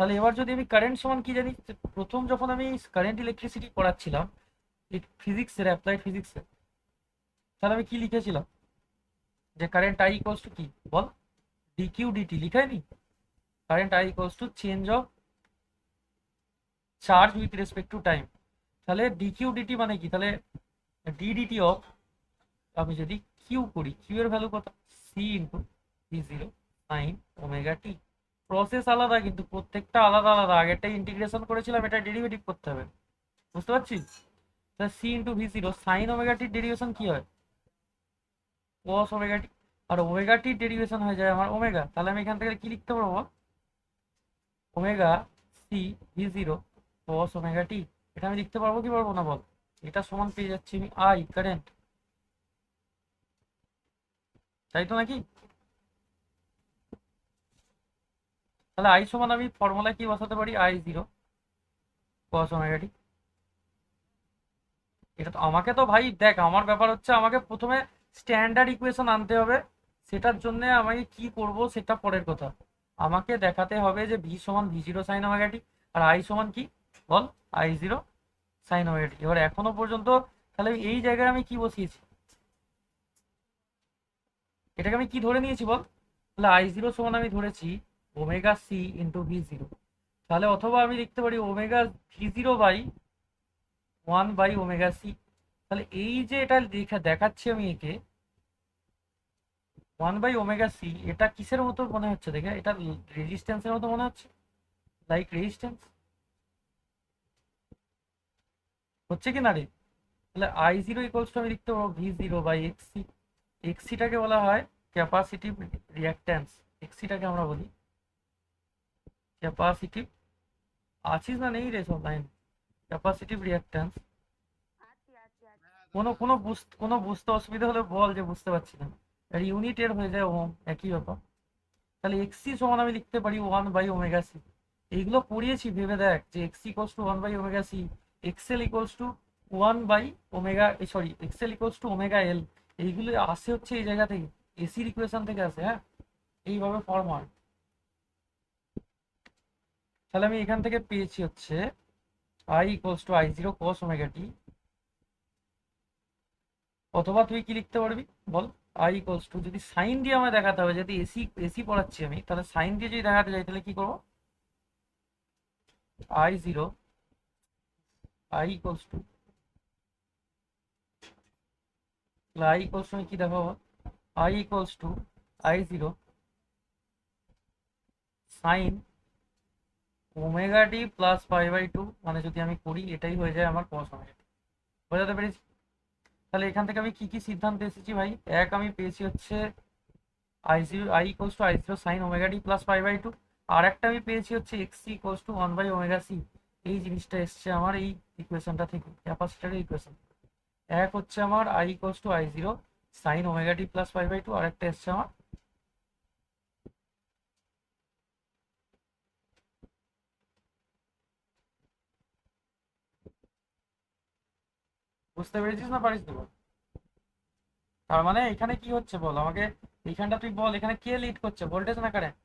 তাহলে এবার যদি আমি কারেন্ট সমান কি জানি, প্রথম যখন আমি কারেন্ট ইলেকট্রিসিটি পড়াচ্ছিলাম ফিজিক্সের, অ্যাপ্লাইড ফিজিক্সের, তাহলে আমি কি লিখেছিলাম? যে কারেন্ট আই ইকুয়ালস টু কি বল, ডিকিউ ডিটি লিখায়নি, current I equals to change of charge with respect to time. তাহলে ডিকিউ ডিটি মানে কি, তাহলে ডিডিটি অফ, আমি যদি কিউ করি, কিউ এর ভ্যালু কত, C into V zero sine omega T. Process আলাদা কিন্তু প্রত্যেকটা আলাদা আলাদা, আগেরটা ইন্টিগ্রেশন করেছিলাম, এটা ডেরিভেটিভ করতে হবে, বুঝতে পারছিস? তাহলে C into V zero sine omega টির ডেরিভেশন কি হয়, কস ওমেগা টি, আর ওমেগা টির ডেরিভেশন হয়ে যায় আমার ওমেগা। তাহলে আমি এখান থেকে কি লিখতে পারবো, omega C V zero cos omega T. এটা আমি লিখতে পারবো কি পারবো না বল? এটা সমান পেয়ে যাচ্ছি আমি আই কারেন্ট, তাই তো নাকি? তাহলে আই সমান আমি ফর্মুলা কি বসাতে পারি, I zero cos omega T. এটা তো আমাকে তো ভাই দেখ, আমার ব্যাপার হচ্ছে আমাকে প্রথমে স্ট্যান্ডার্ড ইকুয়েশন আনতে হবে, সেটার জন্য আমি কি করব সেটা পরের কথা। আমাকে দেখাতে হবে যে ভি সমান ভি জিরো সাইন ওমেগা টি, আর আই সমান কি বল, I zero sine omega T. এবার এখনো পর্যন্ত তাহলে এই জায়গায় আমি কি বসিয়েছি, এটাকে আমি কি ধরে নিয়েছি বল, তাহলে আই জিরো সমান আমি ধরেছি omega C into V zero. তাহলে অথবা আমি লিখতে পারি omega V zero by 1/ωc। তাহলে এই যে এটা দেখাচ্ছি আমি একে 1/ωc, এটা কিসের মতো মনে হচ্ছে দেখে, এটা রেজিস্ট্যান্সের মতো মনে হচ্ছে, লাইক রেজিস্ট্যান্স হচ্ছে কি না রে? তাহলে আই জিরো ইকুয়ালস টু আমি লিখতে পারবো ভি জিরো বাই এক্সি। এক্সিটাকে বলা হয় ক্যাপাসিটিভ রিঅ্যাক্ট্যান্স, এক্সিটাকে আমরা বলি ক্যাপাসিটিভ, আছিস না নেই রে সব লাইন, ক্যাপাসিটিভ রিঅ্যাক্ট্যান্স। আছি আছি আছি। কোনো বুঝতে অসুবিধা হলে বল যে বুঝতে পারছি না, আর ইউনিটের হয়ে যায় ওম, একই ব্যাপার। তাহলে এক্সি সমান আমি লিখতে পারি 1/ωc। এইগুলো পড়িয়েছি ভেবে দেখ, যে X equals to 1/ωc, X L equals to 1/ω, sorry X L equals to omega L. এইগুলো আসে হচ্ছে এই জায়গা থেকে, এসির ইকুয়েশন থেকে আসে, হ্যাঁ এইভাবে ফর্ম হয়। তাহলে আমি এখান থেকে পেয়েছি হচ্ছে I equals to I zero cos omega T, অথবা তুই কি লিখতে পারবি বল, আই ইকুয়ালস টু, যদি সাইন দিয়ে আমায় দেখাতে হবে, যদি এসি এসি পড়াচ্ছি আমি, তাহলে সাইন দিয়ে যদি দেখাতে যাই তাহলে কি করবো, I zero I equals to, I equals to কি দেখাবো, I equals to I zero sine omega T plus π/2, মানে যদি আমি করি এটাই হয়ে যায় আমার কস ওমেগা টি। বোঝাতে পেরেছি? তাহলে এখান থেকে আমি কি কি সিদ্ধান্ত এসেছি ভাই, এক আমি পেয়েছি হচ্ছে I equals to I zero sine omega T plus π/2, আর একটা আমি পেয়েছি হচ্ছে এক্স ইকুয়ালস টু 1/ωc। এই জিনিসটা এসছে আমার এই ইকুয়েশনটা থেকে, ক্যাপাসিটরের ইকুয়েশন। এক হচ্ছে আমার I equals to I zero sine omega T plus π/2, আর একটা এসছে আমার বুঝতে পেরেছিস না পারিস না? তার মানে এখানে কি হচ্ছে বল আমাকে, এইখানটা তুই বল, এখানে কে লিড করছে, ভোল্টেজ না কারেন্ট?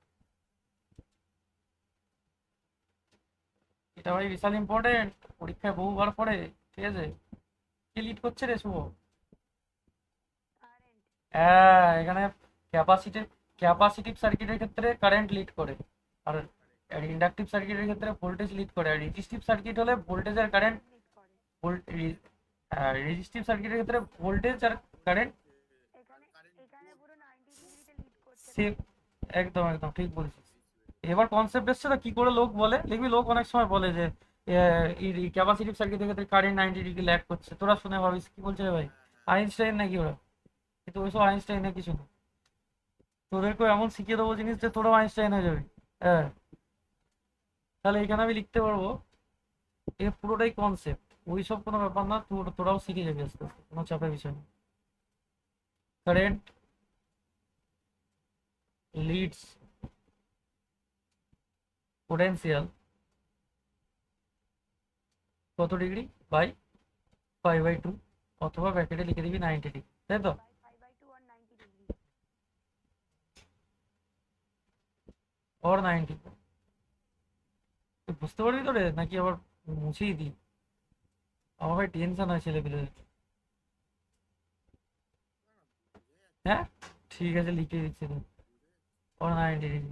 এটা ভাই বিশাল ইম্পর্টেন্ট, পরীক্ষায় বহুবার পড়ে, ঠিক আছে? কে লিড করছে রে শুভ? কারেন্ট। হ্যাঁ, এখানে ক্যাপাসিটিভ ক্যাপাসিটিভ সার্কিটের ক্ষেত্রে কারেন্ট লিড করে, আর ইন্ডাকটিভ সার্কিটের ক্ষেত্রে ভোল্টেজ লিড করে, আর রেজিস্টিভ সার্কিট হলে ভোল্টেজ আর কারেন্ট, লিড করে। রেজিস্টিভ সার্কিটের ক্ষেত্রে ভোল্টেজ আর কারেন্ট এখানে এখানে পুরো 90 ডিগ্রিতে লিড করছে তো। সেম, একদম একদম ঠিক বলছিস। এবার কনসেপ্ট এসছে তো, কি করে লোক বলে দেখবি, লোক অনেক সময় বলে যে ক্যাপাসিটিভ সার্কিটের ক্ষেত্রে কারেন্ট 90 ডিগ্রি ল্যাগ করছে, তোরা শুনে ভাবিস কি বলছে রে ভাই, আইনস্টাইন নাকি ওরা? কিন্তু ওইসব আইনস্টাইনের কিছু না, তোদেরকেও এমন শিখিয়ে দেবো জিনিস যে তোরাও আইনস্টাইন হয়ে যাবি। হ্যাঁ, তাহলে এখানে আমি লিখতে পারবো, এ পুরোটাই কনসেপ্ট, ওইসব কোনো ব্যাপার না, তোরাও শিখে যাবি আস্তে আস্তে, কোনো চাপের বিষয় না। কারেন্ট লিডস পোটেনশিয়াল কত ডিগ্রি বাই π/2, অথবা ব্র্যাকেটে লিখে দিবি 90 ডিগ্রি, তাই তো? By 5/2 R 90 degree. ওর 90, তুই বুঝতে পারবি তো রে, নাকি আবার মুছেই দিই? আমার ভাই টেনশন হয় ছেলেপিলে, হ্যাঁ ঠিক আছে, লিখে দিচ্ছি তো। 90 ডিগ্রি,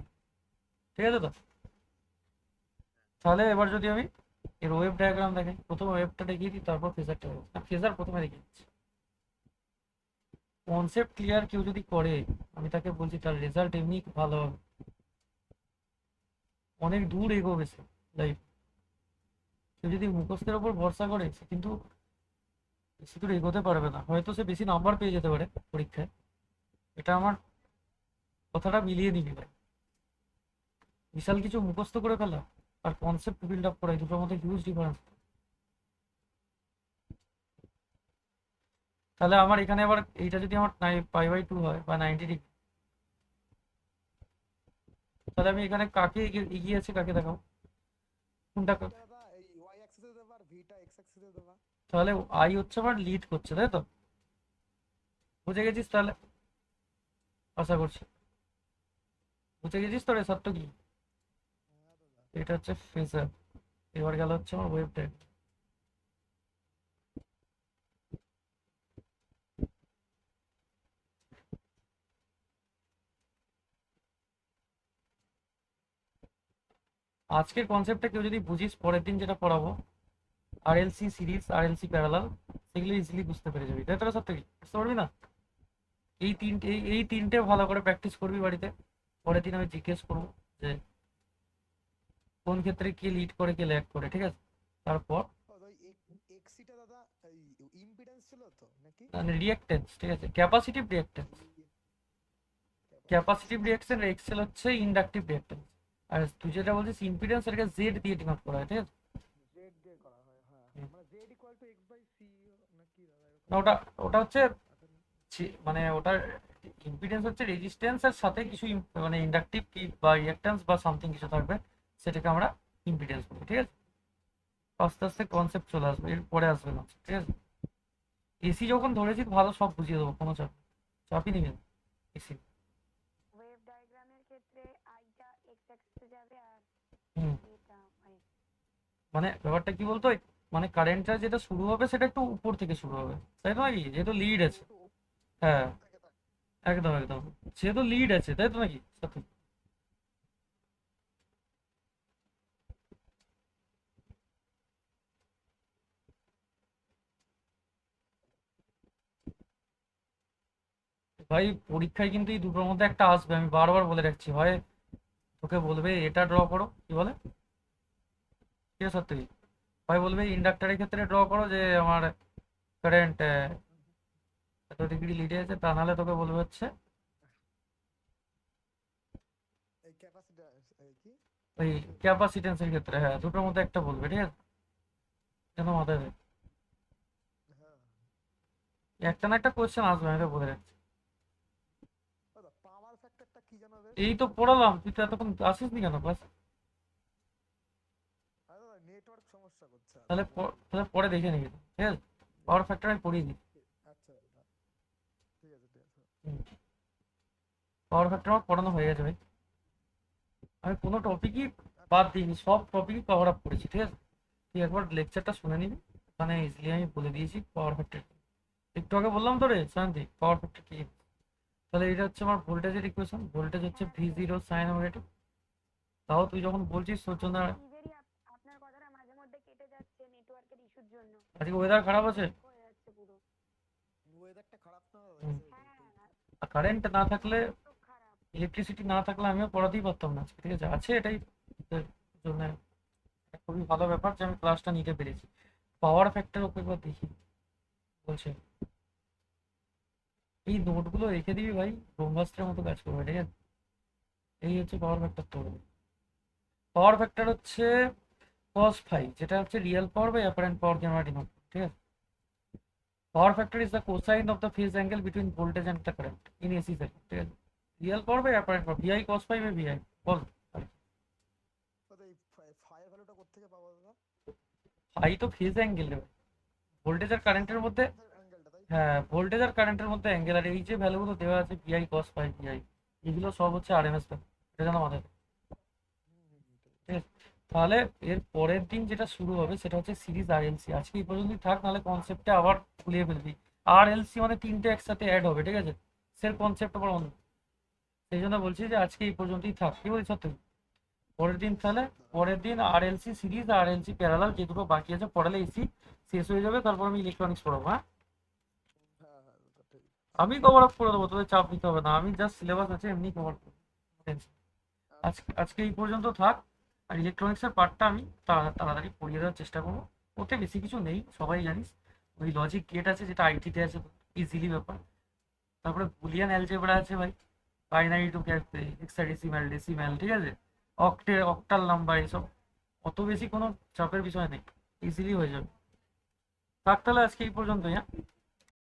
ঠিক আছে তো। তাহলে এবার যদি আমি এর ওয়েভ ডায়াগ্রাম দেখাই, প্রথমে ওয়েভটা দেখিয়ে দিই, তারপর ফেজারটা, ফেজার প্রথমে দেখিয়ে দিচ্ছি। কনসেপ্ট ক্লিয়ার কেউ যদি করে, আমি তাকে বলছি তার রেজাল্ট এমনি ভালো হবে, অনেক দূর এগোবে সে লাইফ। কেউ যদি মুখস্থের ওপর ভরসা করে, সে কিন্তু বেশি দূর এগোতে পারবে না, হয়তো সে বেশি নাম্বার পেয়ে যেতে পারে পরীক্ষায়, এটা আমার কথাটা মিলিয়ে নিবি ভাই। বিশাল কিছু মুখস্থ করে ফেলা আর কনসেপ্ট বিল্ড আপ করা, এই দুটোর মধ্যে হিউজ ডিফারেন্স। তাহলে আমার এখানে আবার এইটা যদি আমার π/2 হয় বা 90 ডিগ্রি, তাহলে আমি এখানে কাকে এগিয়ে আছে কাকে দেখাবো, কোনটা এটা দাদা এই ওয়াই অ্যাক্সিসে দেবা আর ভিটা এক্স অ্যাক্সিসে দেবা। তাহলে আই হচ্ছে আমার লিড করছে, তাই তো? বুঝে গেছিস তাহলে, আশা করছি বুঝে গেছিস তো রে সত্য কি। হ্যাঁ দাদা। এটা হচ্ছে ফেজার, এবার গেল হচ্ছে আমার ওয়েব ডায়াগ্রাম। আজকের কনসেপ্টটা কেউ যদি বুঝিস, পরের দিন যেটা পড়াবো আরএলসি সিরিজ, আরএলসি প্যারালাল, সেগুলো ইজিলি বুঝতে পেরে যাবি, তাই তো রে সত্য কি? বুঝতে পারবি না? এই তিনটে ভালো করে প্র্যাকটিস করবি বাড়িতে। পরের দিন আমি জিজ্ঞেস করবো যে কোন ক্ষেত্রে কে লিড করে কে ল্যাগ করে, ঠিক আছে? তারপর ওই এক্সিটা দাদা এই ইম্পিডেন্স ছিল তো নাকি? রিঅ্যাক্টেন্স, ঠিক আছে, capacitive reactance. Capacitive reaction X L হচ্ছে ইন্ডাকটিভ রিঅ্যাক্টেন্স। আর তুই যেটা বলছিস ইম্পিডেন্স, এটাকে জেড দিয়ে ডিনোট করা হয়, ঠিক আছে? জেড দিয়ে করা হয়, হ্যাঁ হুম। মানে Z equal to X by C নাকি দাদা এরকম? না, ওটা ওটা হচ্ছে আচ্ছা, মানে ওটার ইম্পিডেন্স হচ্ছে রেজিস্ট্যান্সের সাথে কিছু মানে ইন্ডাকটিভ কি বা রিঅ্যাক্ট্যান্স বা সামথিং কিছু থাকবে, সেটাকে আমরা ইম্পিডেন্স বলি, ঠিক আছে? আস্তে আস্তে কনসেপ্ট চলে আসবে, এর পরে আসবে না, ঠিক আছে? এসি যখন ধরেছি ভালো, সব বুঝিয়ে দেবো, কোনো চাপই নিবি না এসি। ওয়েভ ডায়াগ্রামের ক্ষেত্রে আইটা এক্স অ্যাক্সিসে যাবে আর হুম, এটা ওয়াই। মানে ব্যাপারটা কি বলতো, মানে কারেন্টটা যেটা শুরু হবে সেটা একটু উপর থেকে শুরু হবে, তাই তো নাকি? যেহেতু লিড আছে। একটু হ্যাঁ, উপর থেকে থাকে। একদম একদম, যেহেতু লিড আছে, তাই তো নাকি সত্যি? ভাই পরীক্ষায় কিন্তু এই দুটোর মধ্যে একটা আসবে, আমি বারবার বলে রাখছি। হয় তোকে বলবে এটা ড্র করো, কি বলে, ঠিক আছে সত্যি? হয় বলবে ইন্ডাক্টরের ক্ষেত্রে ড্র করো যে আমার কারেন্ট এত ডিগ্রি লিডে আছে, তা নাহলে তোকে বলবে হচ্ছে এই ক্যাপাসিটি এই কি ওই ক্যাপাসিটেন্সের ক্ষেত্রে, হ্যাঁ দুটোর মধ্যে একটা বলবে, ঠিক আছে? যেন মাথায় থাকে। হ্যাঁ একটা না একটা কোয়েশ্চেন আসবে, আমি তো বলে রাখছি। দাদা পাওয়ার ফ্যাক্টরটা কি জানো বেশ? এই তো পড়ালাম, তুই তো এতক্ষণ আসিসনি কেন ক্লাস? আরে দাদা নেটওয়ার্ক সমস্যা করছে আর তাহলে তাহলে পরে দেখে নিবি, ঠিক আছে? পাওয়ার ফ্যাক্টর আমি পড়িয়ে দিই। আচ্ছা দাদা ঠিক আছে ঠিক আছে। পাওয়ার ফ্যাক্টর আমার পড়ানো হয়ে গেছে ভাই, আমি কোনো টপিকই বাদ দিইনি, সব টপিকই কভার আপ করেছি, ঠিক আছে? তুই একবার লেকচারটা শুনে নিবি, ওখানে ইজিলি আমি বলে দিয়েছি পাওয়ার ফ্যাক্টর। একটু আগে বললাম তো রে শান্তি, পাওয়ার ফ্যাক্টর কি। তাহলে এটা হচ্ছে আমার ভোল্টেজের ইকুয়েশন, ভোল্টেজ হচ্ছে V0 সাইন ওমেগা। তাও তুই যখন বলছিস তোর জন্য নিজেরই আপনার কথাটা মাঝে মধ্যে কেটে যাচ্ছে নেটওয়ার্কের ইস্যুর জন্য। আজকে ওয়েদার খারাপ আছে। হয়ে যাচ্ছে পুরো। ওয়েদারটা খারাপ না দাদা হুম। হ্যাঁ, আর কারেন্ট না থাকলে, খুব খারাপ। ইলেকট্রিসিটি না থাকলে আমিও পড়াতেই পারতাম না আজকে, ঠিক আছে? আছে এটাই তোদের জন্য একটা খুবই ভালো ব্যাপার যে আমি ক্লাসটা নিতে পেরেছি। পাওয়ার ফ্যাক্টর ওকে একবার দেখি বলছে, এই নোটগুলো রেখে দিবি ভাই, ব্রহ্মাস্ত্রের মতো কাজ করবে, ঠিক আছে? এই হচ্ছে পাওয়ার ফ্যাক্টর। তো পাওয়ার ফ্যাক্টর হচ্ছে cos phi, যেটা হচ্ছে real power by apparent power কে আমরা ডিনোট করি, ঠিক আছে? Power factor is the cosine of the phase angle between voltage and the current in AC circuit, ঠিক আছে? Real power by apparent power, V I cos phi by V I. বল দাদা এই ফায়ার ভ্যালুটা কোত্থেকে পাবো দাদা? ফাই তো ফেজ অ্যাঙ্গেল রে, ভোল্টেজ আর কারেন্টের মধ্যে। অ্যাঙ্গেলটা তাই? হ্যাঁ, ভোল্টেজ আর কারেন্টের মধ্যে অ্যাঙ্গেল, আর এই যে ভ্যালুগুলো দেওয়া আছে ভিআই cos phi ভিআই, এগুলো সব হচ্ছে আরএমএস ভ্যালু, এটা জানো মাথায় রাখো, ঠিক আছে? তাহলে এর পরের দিন যেটা শুরু হবে সেটা হচ্ছে সিরিজ আরএলসি। আজকে এই পর্যন্তই থাক, নাহলে কনসেপ্টে আবার গুলিয়ে ফেলবি। আরএলসি মানে তিনটে একসাথে অ্যাড হবে, ঠিক আছে? ম্যাথসের কনসেপ্ট আবার অন্য, সেই জন্য বলছি যে আজকে এই পর্যন্তই থাক, কি বলছো তুই? পরের দিন আরএলসি সিরিজ আর আরএলসি প্যারালাল যে দুটো বাকি আছে পড়ালে এসি শেষ হয়ে যাবে, তারপর আমি ইলেকট্রনিক্স পড়াবো। হ্যাঁ, হ্যাঁ হ্যাঁ দাদা, ঠিক। আমি কভার আপ করে দেবো, তোদের চাপ নিতে হবে না, আমি জাস্ট সিলেবাস আছে এমনি কভার করবো। আজকে আজকে এই পর্যন্ত থাক। আর ইলেকট্রনিক্সের পার্টটা আমি তাড়াতাড়ি পড়িয়ে দেওয়ার চেষ্টা করবো। ওতে বেশি কিছু নেই, সবাই জানিস। ওই লজিক গেট আছে যেটা আইটিতে আছে, ইজিলি ব্যাপার। তারপরে বুলিয়ান অ্যালজেব্রা আছে ভাই, বাইনারি টু হেক্সাডেসিমাল, ডেসিমাল, ঠিক আছে, অক্টাল নাম্বার, এসব অত বেশি কোনো চাপের বিষয় নেই, ইজিলি হয়ে যাবে। থাক তাহলে আজকে এই পর্যন্তই, হ্যাঁ।